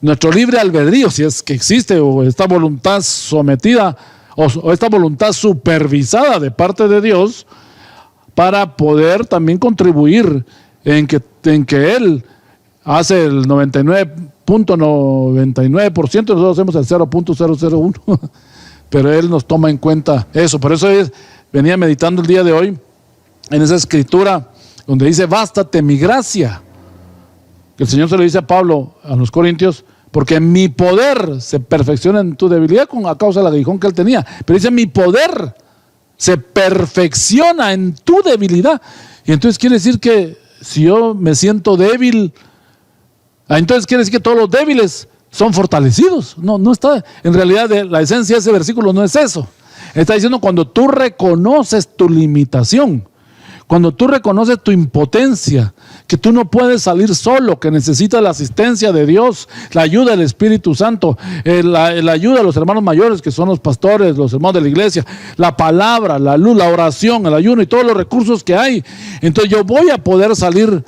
Speaker 2: nuestro libre albedrío, si es que existe, o esta voluntad sometida o esta voluntad supervisada de parte de Dios, para poder también contribuir en que Él hace el 99.99%, nosotros hacemos el 0.001%, pero Él nos toma en cuenta eso. Por eso venía meditando el día de hoy en esa escritura donde dice: bástate mi gracia. El Señor se lo dice a Pablo, a los Corintios, porque mi poder se perfecciona en tu debilidad a causa del aguijón que él tenía. Pero dice: mi poder se perfecciona en tu debilidad. Y entonces quiere decir que si yo me siento débil, entonces quiere decir que todos los débiles son fortalecidos. No está. En realidad la esencia de ese versículo no es eso. Está diciendo cuando tú reconoces tu limitación, cuando tú reconoces tu impotencia, que tú no puedes salir solo, que necesitas la asistencia de Dios, la ayuda del Espíritu Santo, la ayuda de los hermanos mayores, que son los pastores, los hermanos de la iglesia, la palabra, la luz, la oración, el ayuno y todos los recursos que hay. Entonces yo voy a poder salir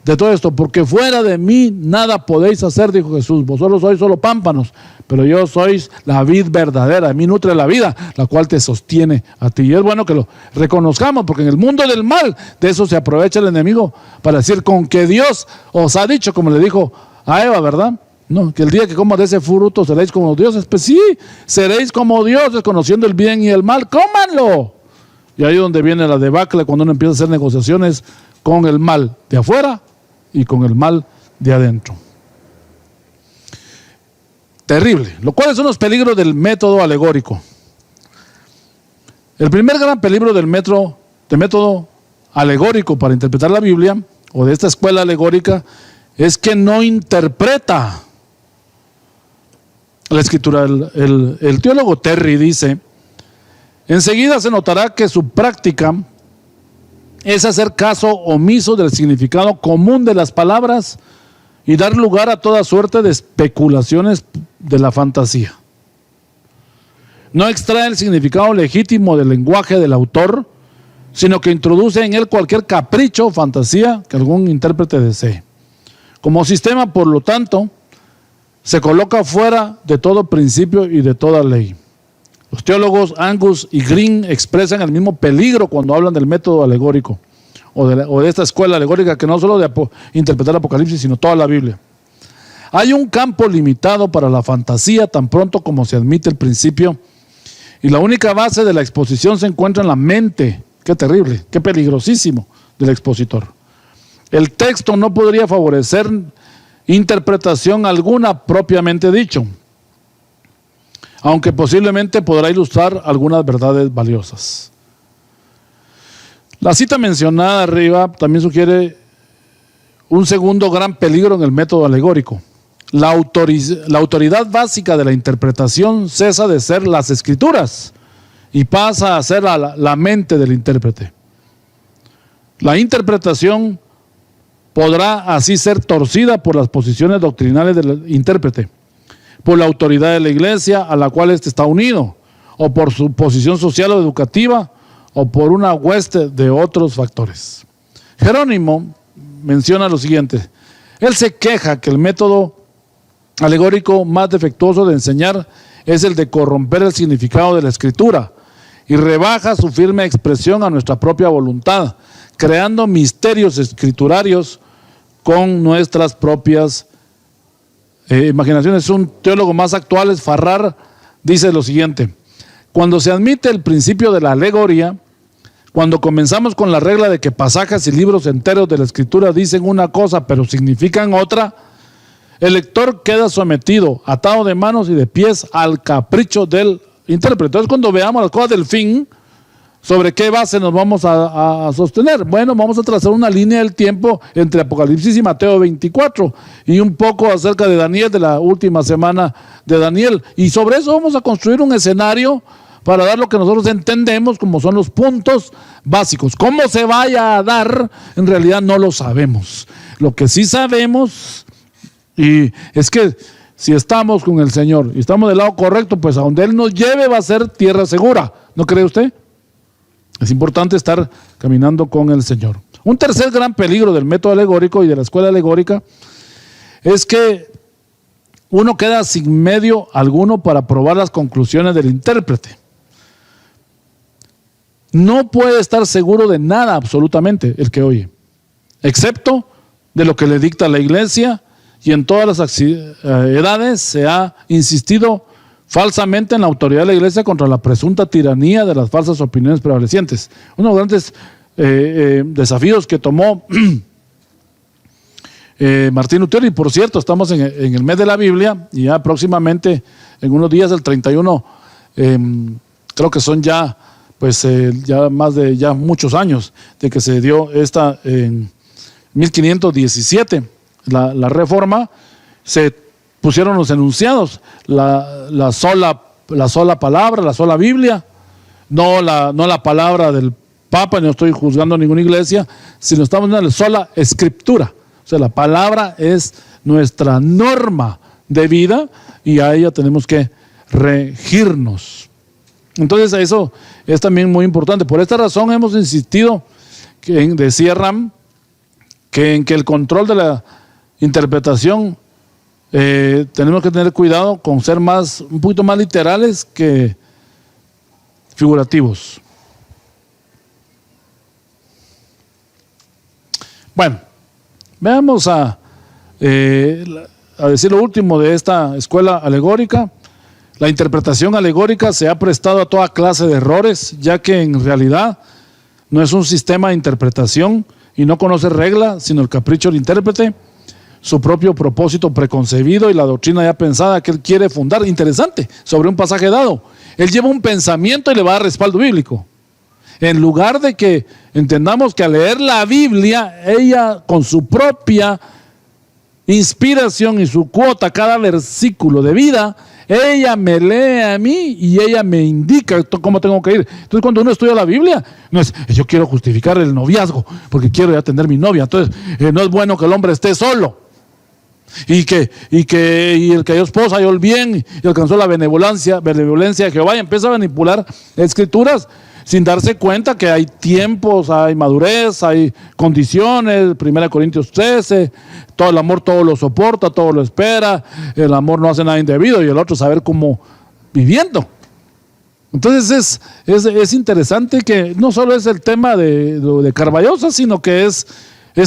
Speaker 2: de todo esto, porque fuera de mí nada podéis hacer, dijo Jesús. Vosotros sois solo pámpanos, pero yo sois la vid verdadera. A mí nutre la vida, la cual te sostiene a ti. Y es bueno que lo reconozcamos, porque en el mundo del mal, de eso se aprovecha el enemigo para decir: con que Dios os ha dicho, como le dijo a Eva, ¿verdad? No, que el día que comas de ese fruto seréis como dioses. Pues sí, seréis como dioses, conociendo el bien y el mal. ¡Cómanlo! Y ahí es donde viene la debacle, cuando uno empieza a hacer negociaciones con el mal de afuera y con el mal de adentro. Terrible. ¿Cuáles son los peligros del método alegórico? El primer gran peligro del método alegórico para interpretar la Biblia, o de esta escuela alegórica, es que no interpreta la escritura. El teólogo Terry dice: enseguida se notará que su práctica es hacer caso omiso del significado común de las palabras y dar lugar a toda suerte de especulaciones de la fantasía. No extrae el significado legítimo del lenguaje del autor, sino que introduce en él cualquier capricho o fantasía que algún intérprete desee. Como sistema, por lo tanto, se coloca fuera de todo principio y de toda ley. Los teólogos Angus y Green expresan el mismo peligro cuando hablan del método alegórico o de esta escuela alegórica, que no solo de interpretar Apocalipsis, sino toda la Biblia. Hay un campo limitado para la fantasía tan pronto como se admite el principio, y la única base de la exposición se encuentra en la mente. Qué terrible, qué peligrosísimo del expositor. El texto no podría favorecer interpretación alguna propiamente dicho, aunque posiblemente podrá ilustrar algunas verdades valiosas. La cita mencionada arriba también sugiere un segundo gran peligro en el método alegórico. La autoridad básica de la interpretación cesa de ser las escrituras y pasa a ser la mente del intérprete. La interpretación podrá así ser torcida por las posiciones doctrinales del intérprete, por la autoridad de la iglesia a la cual éste está unido, o por su posición social o educativa, o por una hueste de otros factores. Jerónimo menciona lo siguiente: él se queja que el método alegórico más defectuoso de enseñar es el de corromper el significado de la escritura y rebaja su firme expresión a nuestra propia voluntad, creando misterios escriturarios con nuestras propias imaginaciones. Un teólogo más actual, Farrar, dice lo siguiente: cuando se admite el principio de la alegoría, cuando comenzamos con la regla de que pasajes y libros enteros de la escritura dicen una cosa pero significan otra, el lector queda sometido, atado de manos y de pies al capricho del intérprete. Entonces, cuando veamos las cosas del fin, ¿Sobre qué base nos vamos a sostener? Bueno, vamos a trazar una línea del tiempo entre Apocalipsis y Mateo 24 y un poco acerca de Daniel, de la última semana de Daniel. Y sobre eso vamos a construir un escenario para dar lo que nosotros entendemos como son los puntos básicos. ¿Cómo se vaya a dar? En realidad no lo sabemos. Lo que sí sabemos y es que si estamos con el Señor y estamos del lado correcto, pues a donde Él nos lleve va a ser tierra segura. ¿No cree usted? Es importante estar caminando con el Señor. Un tercer gran peligro del método alegórico y de la escuela alegórica es que uno queda sin medio alguno para probar las conclusiones del intérprete. No puede estar seguro de nada absolutamente el que oye, excepto de lo que le dicta la iglesia, y en todas las edades se ha insistido falsamente en la autoridad de la iglesia contra la presunta tiranía de las falsas opiniones prevalecientes. Uno de los grandes desafíos que tomó Martín Lutero, y por cierto, estamos en el mes de la Biblia, y ya próximamente, en unos días, el 31, creo que son ya, pues ya más de ya muchos años de que se dio esta, en 1517, la reforma, se pusieron los enunciados, la sola palabra, la sola Biblia, no la palabra del Papa, no estoy juzgando a ninguna iglesia, sino estamos en la sola escritura. O sea, la palabra es nuestra norma de vida y a ella tenemos que regirnos. Entonces eso es también muy importante. Por esta razón hemos insistido, decía Ram, en que el control de la interpretación tenemos que tener cuidado con ser un poquito más literales que figurativos. Bueno, veamos a decir lo último de esta escuela alegórica. La interpretación alegórica se ha prestado a toda clase de errores, ya que en realidad no es un sistema de interpretación y no conoce regla, sino el capricho del intérprete, su propio propósito preconcebido y la doctrina ya pensada que él quiere fundar, interesante, sobre un pasaje dado. Él lleva un pensamiento y le va a dar respaldo bíblico. En lugar de que entendamos que al leer la Biblia, ella con su propia inspiración y su cuota, cada versículo de vida, ella me lee a mí y ella me indica cómo tengo que ir. Entonces cuando uno estudia la Biblia, no es yo quiero justificar el noviazgo porque quiero ya tener mi novia. Entonces no es bueno que el hombre esté solo. Y el que halló esposa halló el bien y alcanzó la benevolencia de Jehová, y empieza a manipular escrituras sin darse cuenta que hay tiempos, hay madurez, hay condiciones. 1 Corintios 13, todo el amor todo lo soporta, todo lo espera, el amor no hace nada indebido, y el otro saber cómo viviendo. Entonces es interesante que no solo es el tema de Carballosa, sino que es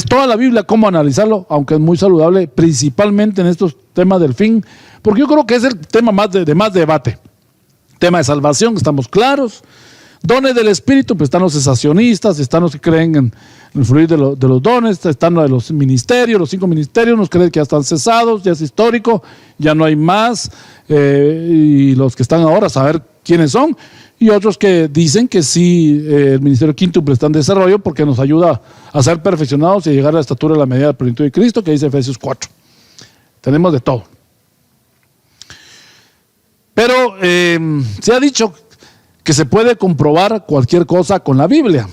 Speaker 2: toda la Biblia, cómo analizarlo, aunque es muy saludable, principalmente en estos temas del fin, porque yo creo que es el tema de más debate. Tema de salvación, estamos claros. Dones del Espíritu, pues están los cesacionistas, están los que creen en el fluir de los dones, están los de los ministerios, los 5 ministerios, nos creen que ya están cesados, ya es histórico, ya no hay más, y los que están ahora, saber quiénes son, y otros que dicen que sí, el ministerio quíntuple está en desarrollo porque nos ayuda a ser perfeccionados y a llegar a la estatura de la medida de la plenitud de Cristo, que dice Efesios 4. Tenemos de todo. Pero se ha dicho que se puede comprobar cualquier cosa con la Biblia.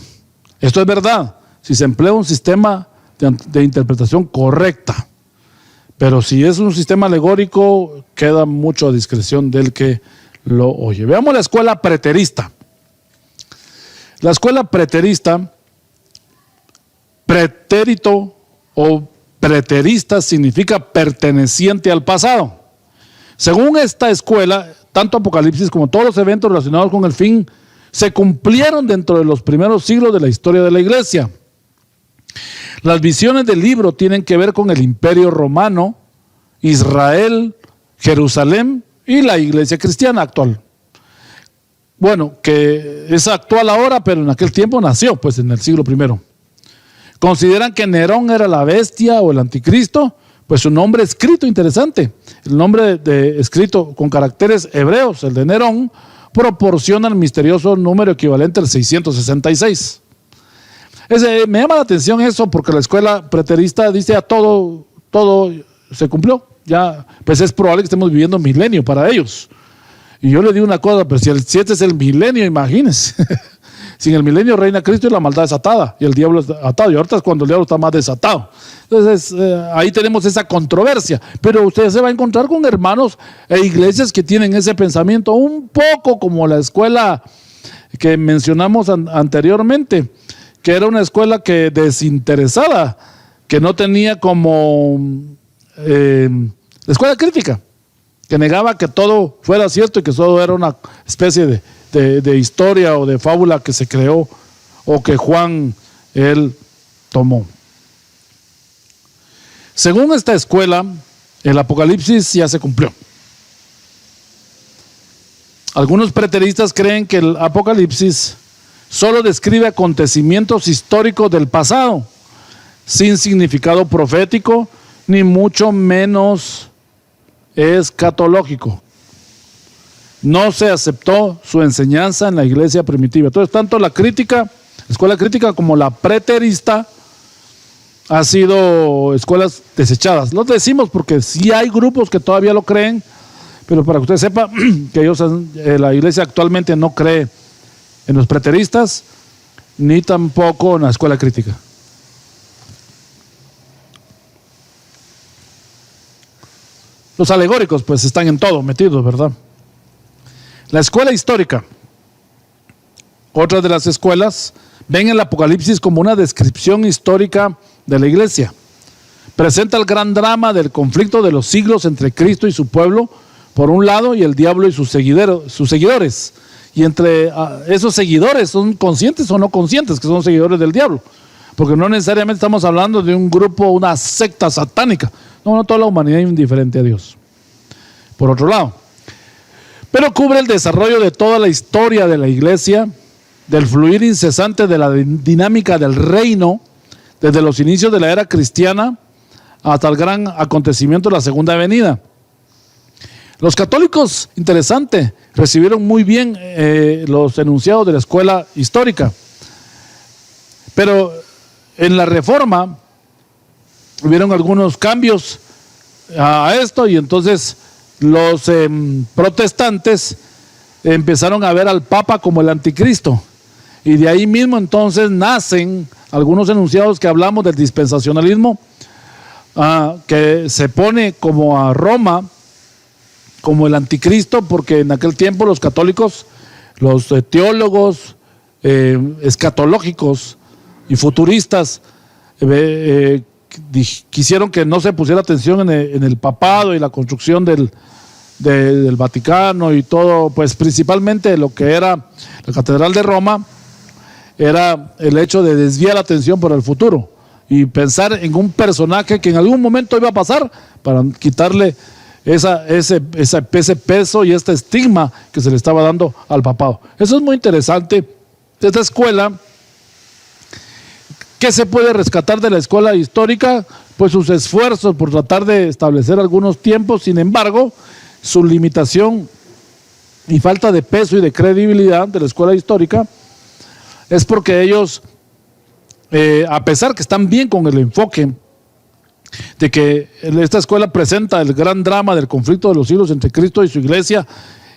Speaker 2: Esto es verdad, si se emplea un sistema de interpretación correcta. Pero si es un sistema alegórico, queda mucho a discreción del que lo oye. Veamos la escuela preterista. La escuela preterista, pretérito o preterista significa perteneciente al pasado. Según esta escuela, tanto Apocalipsis como todos los eventos relacionados con el fin se cumplieron dentro de los primeros siglos de la historia de la iglesia. Las visiones del libro tienen que ver con el Imperio Romano, Israel, Jerusalén y la iglesia cristiana actual. Bueno, que es actual ahora, pero en aquel tiempo nació, pues en el siglo I. Consideran que Nerón era la bestia o el anticristo, pues su nombre escrito, interesante, el nombre escrito con caracteres hebreos, el de Nerón, proporciona el misterioso número equivalente al 666. Me llama la atención eso porque la escuela preterista dice todo se cumplió. Ya, pues es probable que estemos viviendo milenio para ellos. Y yo le digo una cosa, pero si este es el milenio, imagínense. Sin el milenio reina Cristo y la maldad es atada, y el diablo es atado, y ahorita es cuando el diablo está más desatado. Entonces, ahí tenemos esa controversia, pero usted se va a encontrar con hermanos e iglesias que tienen ese pensamiento, un poco como la escuela que mencionamos anteriormente, que era una escuela que desinteresada, que no tenía como la escuela crítica, que negaba que todo fuera cierto y que todo era una especie de historia o de fábula que se creó o que Juan él tomó. Según esta escuela, el Apocalipsis ya se cumplió. Algunos preteristas creen que el Apocalipsis solo describe acontecimientos históricos del pasado, sin significado profético, ni mucho menos escatológico. No se aceptó su enseñanza en la iglesia primitiva. Entonces, tanto la escuela crítica como la preterista ha sido escuelas desechadas. Lo decimos porque sí hay grupos que todavía lo creen, pero para que usted sepa que la iglesia actualmente no cree en los preteristas, ni tampoco en la escuela crítica. Los alegóricos pues están en todo metidos, ¿verdad? La escuela histórica, otra de las escuelas, ven el Apocalipsis como una descripción histórica de la iglesia. Presenta el gran drama del conflicto de los siglos entre Cristo y su pueblo, por un lado, y el diablo y sus seguidores. Y entre esos seguidores, ¿son conscientes o no conscientes que son seguidores del diablo? Porque no necesariamente estamos hablando de un grupo, una secta satánica. No, toda la humanidad es indiferente a Dios. Por otro lado, pero cubre el desarrollo de toda la historia de la iglesia, del fluir incesante de la dinámica del reino, desde los inicios de la era cristiana hasta el gran acontecimiento de la segunda venida. Los católicos, interesante, recibieron muy bien los enunciados de la escuela histórica, pero en la Reforma hubieron algunos cambios a esto y entonces los protestantes empezaron a ver al Papa como el anticristo, y de ahí mismo entonces nacen algunos enunciados que hablamos del dispensacionalismo, que se pone como a Roma como el anticristo, porque en aquel tiempo los católicos, los teólogos escatológicos y futuristas quisieron que no se pusiera atención en el papado y la construcción del Vaticano y todo, pues principalmente lo que era la Catedral de Roma, era el hecho de desviar la atención para el futuro y pensar en un personaje que en algún momento iba a pasar para quitarle ese peso y este estigma que se le estaba dando al papado. Eso es muy interesante. Esta escuela, ¿qué se puede rescatar de la escuela histórica? Pues sus esfuerzos por tratar de establecer algunos tiempos. Sin embargo, su limitación y falta de peso y de credibilidad de la escuela histórica es porque ellos, a pesar que están bien con el enfoque de que esta escuela presenta el gran drama del conflicto de los siglos entre Cristo y su iglesia,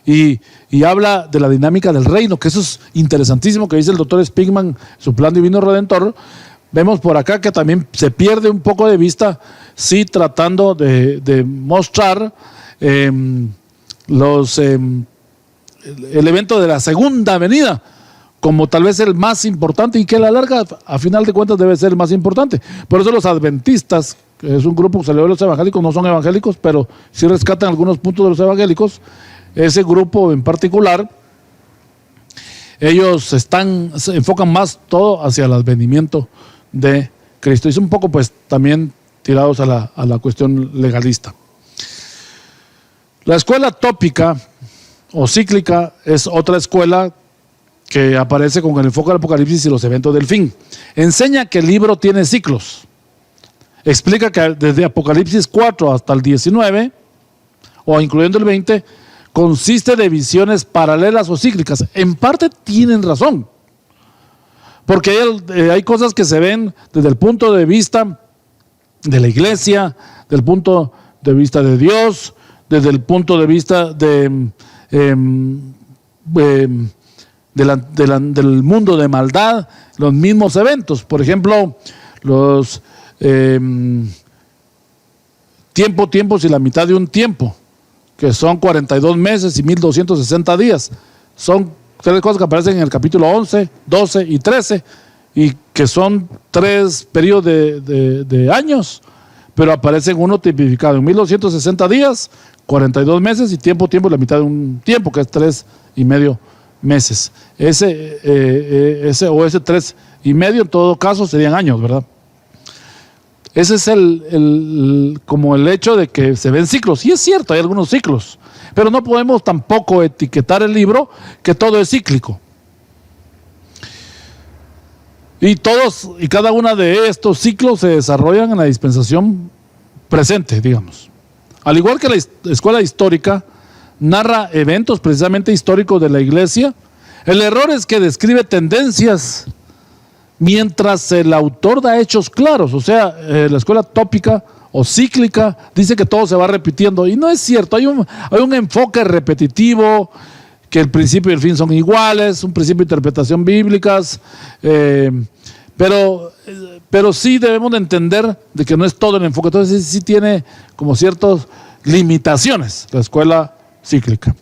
Speaker 2: y habla de la dinámica del reino, que eso es interesantísimo, que dice el doctor Spigman, su plan divino redentor. Vemos por acá que también se pierde un poco de vista, sí, tratando de mostrar el evento de la segunda venida como tal vez el más importante, y que a la larga, a final de cuentas, debe ser el más importante. Por eso los adventistas, que es un grupo que salió de los evangélicos, no son evangélicos, pero sí rescatan algunos puntos de los evangélicos. Ese grupo en particular, ellos se enfocan más todo hacia el advenimiento de Cristo. Y es un poco pues también tirados a la cuestión legalista. La escuela tópica o cíclica es otra escuela que aparece con el enfoque del Apocalipsis y los eventos del fin. Enseña que el libro tiene ciclos. Explica que desde Apocalipsis 4 hasta el 19, o incluyendo el 20, consiste de visiones paralelas o cíclicas. En parte tienen razón, porque hay cosas que se ven desde el punto de vista de la iglesia, del punto de vista de Dios, desde el punto de vista del mundo de maldad, los mismos eventos. Por ejemplo, los tiempos y la mitad de un tiempo, que son 42 meses y 1260 días. Son tres cosas que aparecen en el capítulo 11, 12 y 13, y que son tres periodos de años, pero aparecen uno tipificado en 1260 días, 42 meses y tiempo y la mitad de un tiempo, que es 3,5 meses. Ese 3,5 en todo caso serían años, ¿verdad? Ese es como el hecho de que se ven ciclos. Y es cierto, hay algunos ciclos. Pero no podemos tampoco etiquetar el libro que todo es cíclico. Y cada uno de estos ciclos se desarrollan en la dispensación presente, digamos. Al igual que la escuela histórica narra eventos precisamente históricos de la iglesia, el error es que describe tendencias mientras el autor da hechos claros. O sea, la escuela tópica o cíclica dice que todo se va repitiendo, y no es cierto. Hay un enfoque repetitivo, que el principio y el fin son iguales, un principio de interpretación bíblicas, pero sí debemos de entender de que no es todo el enfoque. Entonces sí tiene como ciertas limitaciones la escuela cíclica.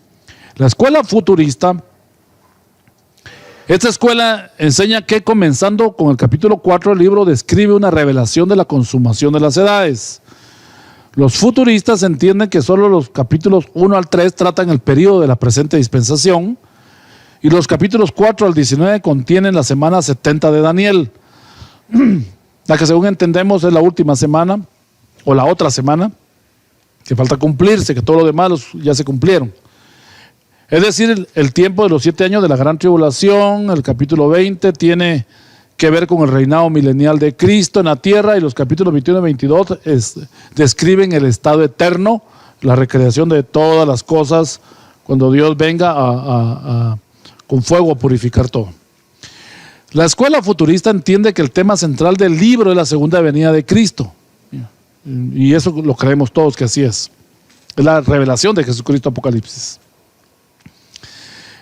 Speaker 2: La escuela futurista, esta escuela enseña que, comenzando con el capítulo 4 del libro, describe una revelación de la consumación de las edades. Los futuristas entienden que solo los capítulos 1 al 3 tratan el periodo de la presente dispensación, y los capítulos 4 al 19 contienen la semana 70 de Daniel, la que, según entendemos, es la última semana, o la otra semana, que falta cumplirse, que todo lo demás ya se cumplieron. Es decir, el tiempo de los 7 años de la gran tribulación. El capítulo 20 tiene que ver con el reinado milenial de Cristo en la tierra, y los capítulos 21 y 22 describen el estado eterno, la recreación de todas las cosas, cuando Dios venga con fuego a purificar todo. La escuela futurista entiende que el tema central del libro es la segunda venida de Cristo, y eso lo creemos todos que así es. Es la revelación de Jesucristo, Apocalipsis.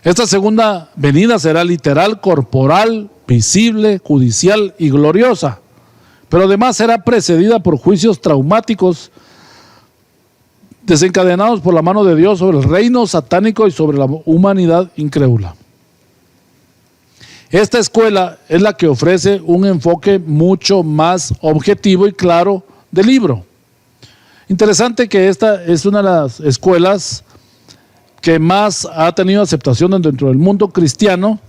Speaker 2: Esta segunda venida será literal, corporal, visible, judicial y gloriosa, pero además será precedida por juicios traumáticos desencadenados por la mano de Dios sobre el reino satánico y sobre la humanidad incrédula. Esta escuela es la que ofrece un enfoque mucho más objetivo y claro del libro. Interesante que esta es una de las escuelas que más ha tenido aceptación dentro del mundo cristiano,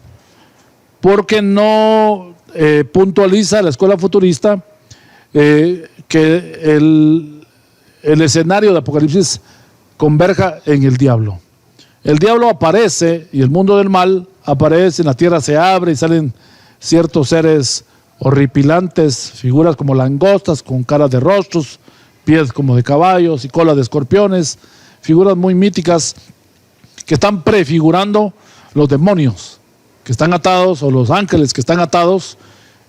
Speaker 2: porque no puntualiza la escuela futurista que el escenario de Apocalipsis converja en el diablo. El diablo aparece y el mundo del mal aparece, en la tierra se abre y salen ciertos seres horripilantes, figuras como langostas con caras de rostros, pies como de caballos y colas de escorpiones, figuras muy míticas que están prefigurando los demonios que están atados, o los ángeles que están atados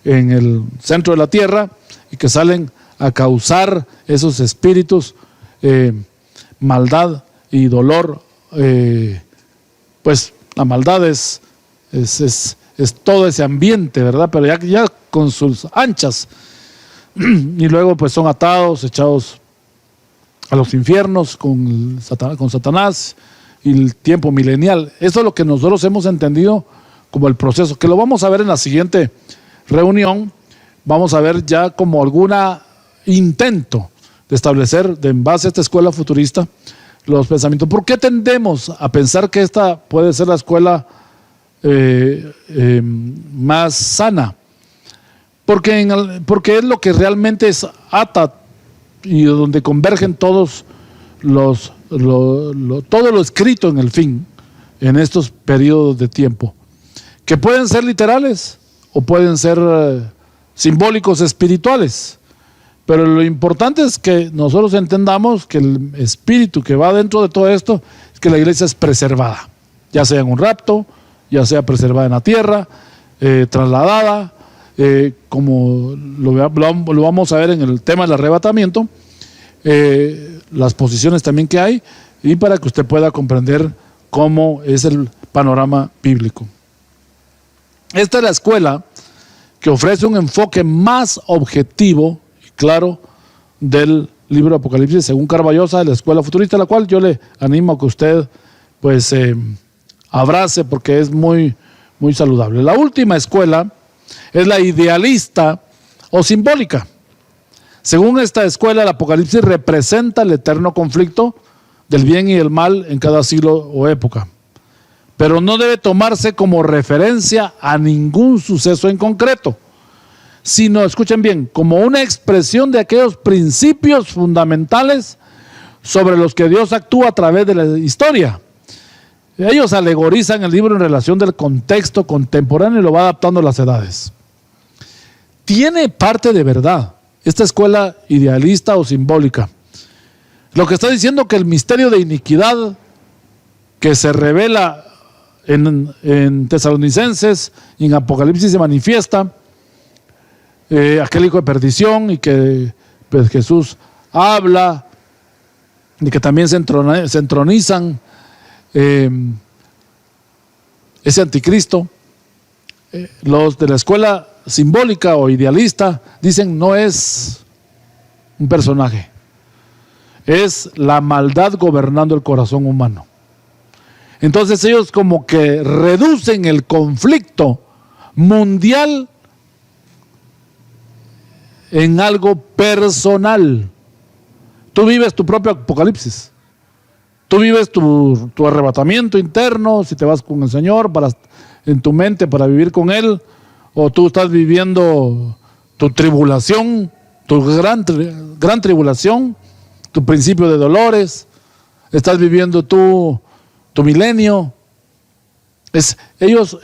Speaker 2: en el centro de la tierra y que salen a causar esos espíritus, maldad y dolor. Pues la maldad es todo ese ambiente, ¿verdad? Pero ya con sus anchas, y luego pues son atados, echados a los infiernos con Satanás y el tiempo milenial. Eso es lo que nosotros hemos entendido como el proceso, que lo vamos a ver en la siguiente reunión. Vamos a ver ya como algún intento de establecer, en base a esta escuela futurista, los pensamientos. ¿Por qué tendemos a pensar que esta puede ser la escuela más sana? Porque es lo que realmente ata y donde convergen todos todo lo escrito en el fin, en estos periodos de tiempo, que pueden ser literales o pueden ser simbólicos, espirituales. Pero lo importante es que nosotros entendamos que el espíritu que va dentro de todo esto es que la iglesia es preservada, ya sea en un rapto, ya sea preservada en la tierra, trasladada, como lo vamos a ver en el tema del arrebatamiento, las posiciones también que hay, y para que usted pueda comprender cómo es el panorama bíblico. Esta es la escuela que ofrece un enfoque más objetivo y claro del libro de Apocalipsis, según Carballosa, de la escuela futurista, la cual yo le animo a que usted pues abrace, porque es muy, muy saludable. La última escuela es la idealista o simbólica. Según esta escuela, el Apocalipsis representa el eterno conflicto del bien y el mal en cada siglo o época, pero no debe tomarse como referencia a ningún suceso en concreto, sino, escuchen bien, como una expresión de aquellos principios fundamentales sobre los que Dios actúa a través de la historia. Ellos alegorizan el libro en relación del contexto contemporáneo y lo va adaptando a las edades. Tiene parte de verdad esta escuela idealista o simbólica. Lo que está diciendo que el misterio de iniquidad que se revela en Tesalonicenses y en Apocalipsis se manifiesta, aquel hijo de perdición, y que pues, Jesús habla, y que también se entronizan ese anticristo. Los de la escuela simbólica o idealista dicen no es un personaje, es la maldad gobernando el corazón humano. Entonces ellos como que reducen el conflicto mundial en algo personal. Tú vives tu propio apocalipsis. Tú vives tu arrebatamiento interno, si te vas con el Señor en tu mente para vivir con Él, o tú estás viviendo tu tribulación, tu gran tribulación, tu principio de dolores, estás viviendo tu milenio. Ellos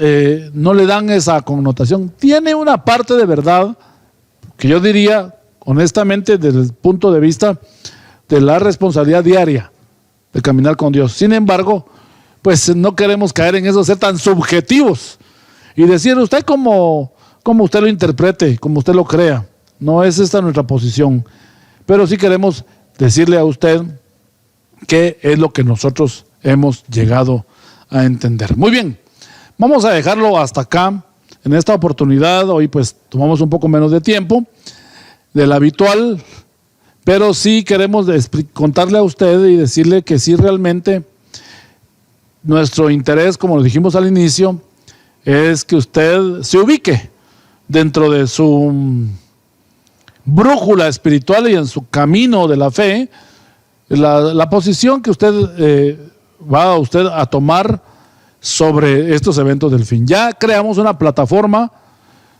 Speaker 2: no le dan esa connotación. Tiene una parte de verdad que yo diría, honestamente, desde el punto de vista de la responsabilidad diaria de caminar con Dios. Sin embargo, pues no queremos caer en eso, ser tan subjetivos y decir usted como usted lo interprete, como usted lo crea. No es esta nuestra posición, pero sí queremos decirle a usted qué es lo que nosotros hemos llegado a entender. Muy bien, vamos a dejarlo hasta acá en esta oportunidad. Hoy pues tomamos un poco menos de tiempo del habitual, pero sí queremos contarle a usted y decirle que sí, realmente nuestro interés, como lo dijimos al inicio, es que usted se ubique dentro de su brújula espiritual y en su camino de la fe, la posición que usted va a tomar sobre estos eventos del fin. Ya creamos una plataforma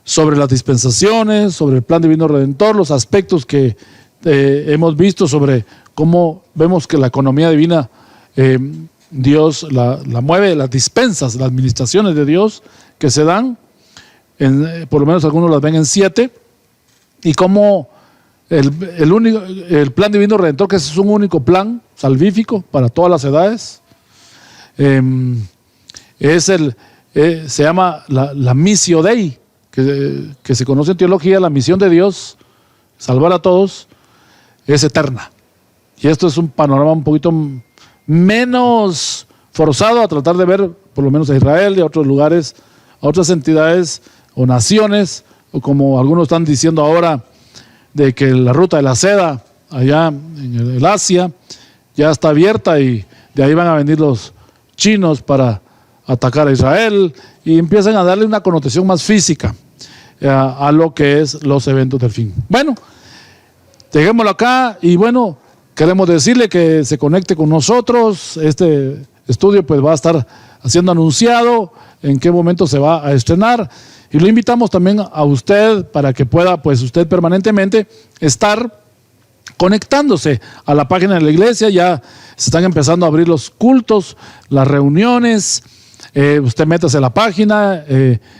Speaker 2: sobre las dispensaciones, sobre el plan divino redentor, los aspectos que hemos visto sobre cómo vemos que la economía divina Dios la mueve, las dispensas, las administraciones de Dios que se dan, por lo menos algunos las ven en 7, y cómo el plan divino redentor, que es un único plan salvífico para todas las edades, se llama la Missio Dei, que se conoce en teología, la misión de Dios, salvar a todos, es eterna. Y esto es un panorama un poquito menos forzado a tratar de ver, por lo menos a Israel y a otros lugares, a otras entidades o naciones, o como algunos están diciendo ahora, de que la ruta de la seda allá en el Asia ya está abierta y de ahí van a venir los chinos para atacar a Israel, y empiezan a darle una connotación más física a lo que es los eventos del fin. Bueno, dejémoslo acá, y bueno, queremos decirle que se conecte con nosotros. Este estudio pues va a estar siendo anunciado en qué momento se va a estrenar, y lo invitamos también a usted para que pueda pues usted permanentemente estar conectándose a la página de la iglesia. Ya se están empezando a abrir los cultos, las reuniones. Usted métase a la página,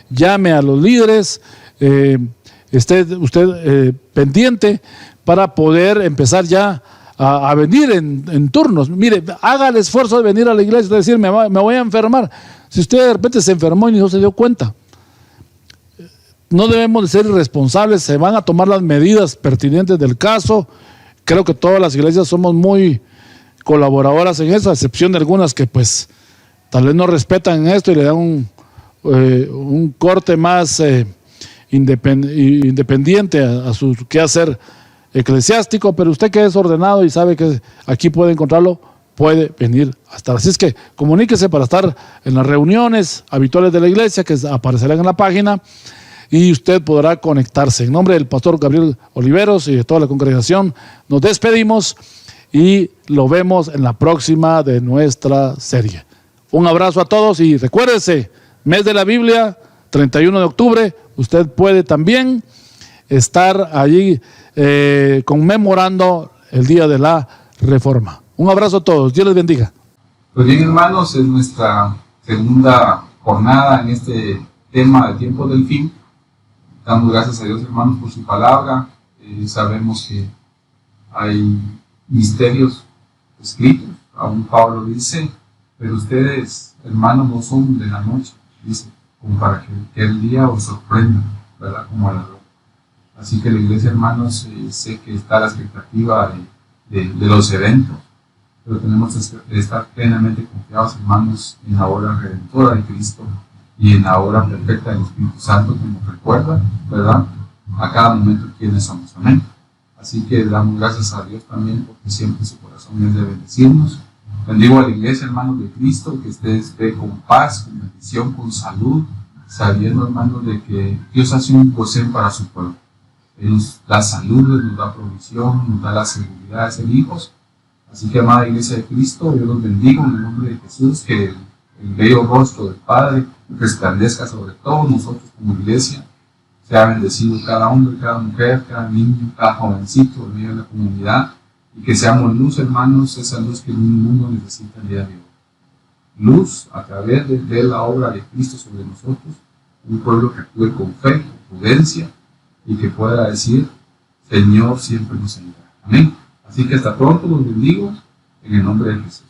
Speaker 2: llame a los líderes, esté usted pendiente para poder empezar ya a venir en turnos. Mire, haga el esfuerzo de venir a la iglesia y decir, me voy a enfermar. Si usted de repente se enfermó y no se dio cuenta, no debemos de ser irresponsables, se van a tomar las medidas pertinentes del caso. Creo que todas las iglesias somos muy colaboradoras en eso, a excepción de algunas que pues tal vez no respetan esto y le dan un corte más independiente a su quehacer eclesiástico, pero usted que es ordenado y sabe que aquí puede encontrarlo, puede venir a estar. Así es que comuníquese para estar en las reuniones habituales de la iglesia que aparecerán en la página y usted podrá conectarse. En nombre del pastor Gabriel Oliveros y de toda la congregación, nos despedimos y lo vemos en la próxima de nuestra serie. Un abrazo a todos y recuérdese, mes de la Biblia, 31 de octubre, usted puede también estar allí conmemorando el Día de la Reforma. Un abrazo a todos, Dios les bendiga.
Speaker 1: Pues bien, hermanos, es nuestra segunda jornada en este tema de tiempo del fin. Damos gracias a Dios, hermanos, por su palabra. Sabemos que hay misterios escritos. Aún Pablo dice, pero ustedes, hermanos, no son de la noche, dice, como para que el día os sorprenda, ¿verdad? Como a la luz. Así que la iglesia, hermanos, sé que está a la expectativa de los eventos, pero tenemos que estar plenamente confiados, hermanos, en la obra redentora de Cristo y en la obra perfecta del Espíritu Santo, que nos recuerda, ¿verdad?, a cada momento quiénes somos. Amén. Así que damos gracias a Dios también, porque siempre su corazón es de bendecirnos. Bendigo a la iglesia, hermanos de Cristo, que ustedes estén con paz, con bendición, con salud, sabiendo, hermanos, de que Dios hace un gozén para su pueblo. Él nos da salud, nos da provisión, nos da la seguridad de ser hijos. Así que, amada iglesia de Cristo, yo los bendigo en el nombre de Jesús, que el bello rostro del Padre resplandezca sobre todos nosotros como iglesia. Sea bendecido cada hombre, cada mujer, cada niño, cada jovencito en medio de la comunidad, y que seamos luz, hermanos, esa luz que el mundo necesita el día de hoy. Luz a través de la obra de Cristo sobre nosotros, un pueblo que actúe con fe, con prudencia, y que pueda decir, Señor siempre nos ayudará. Amén. Así que hasta pronto, los bendigo en el nombre de Jesús.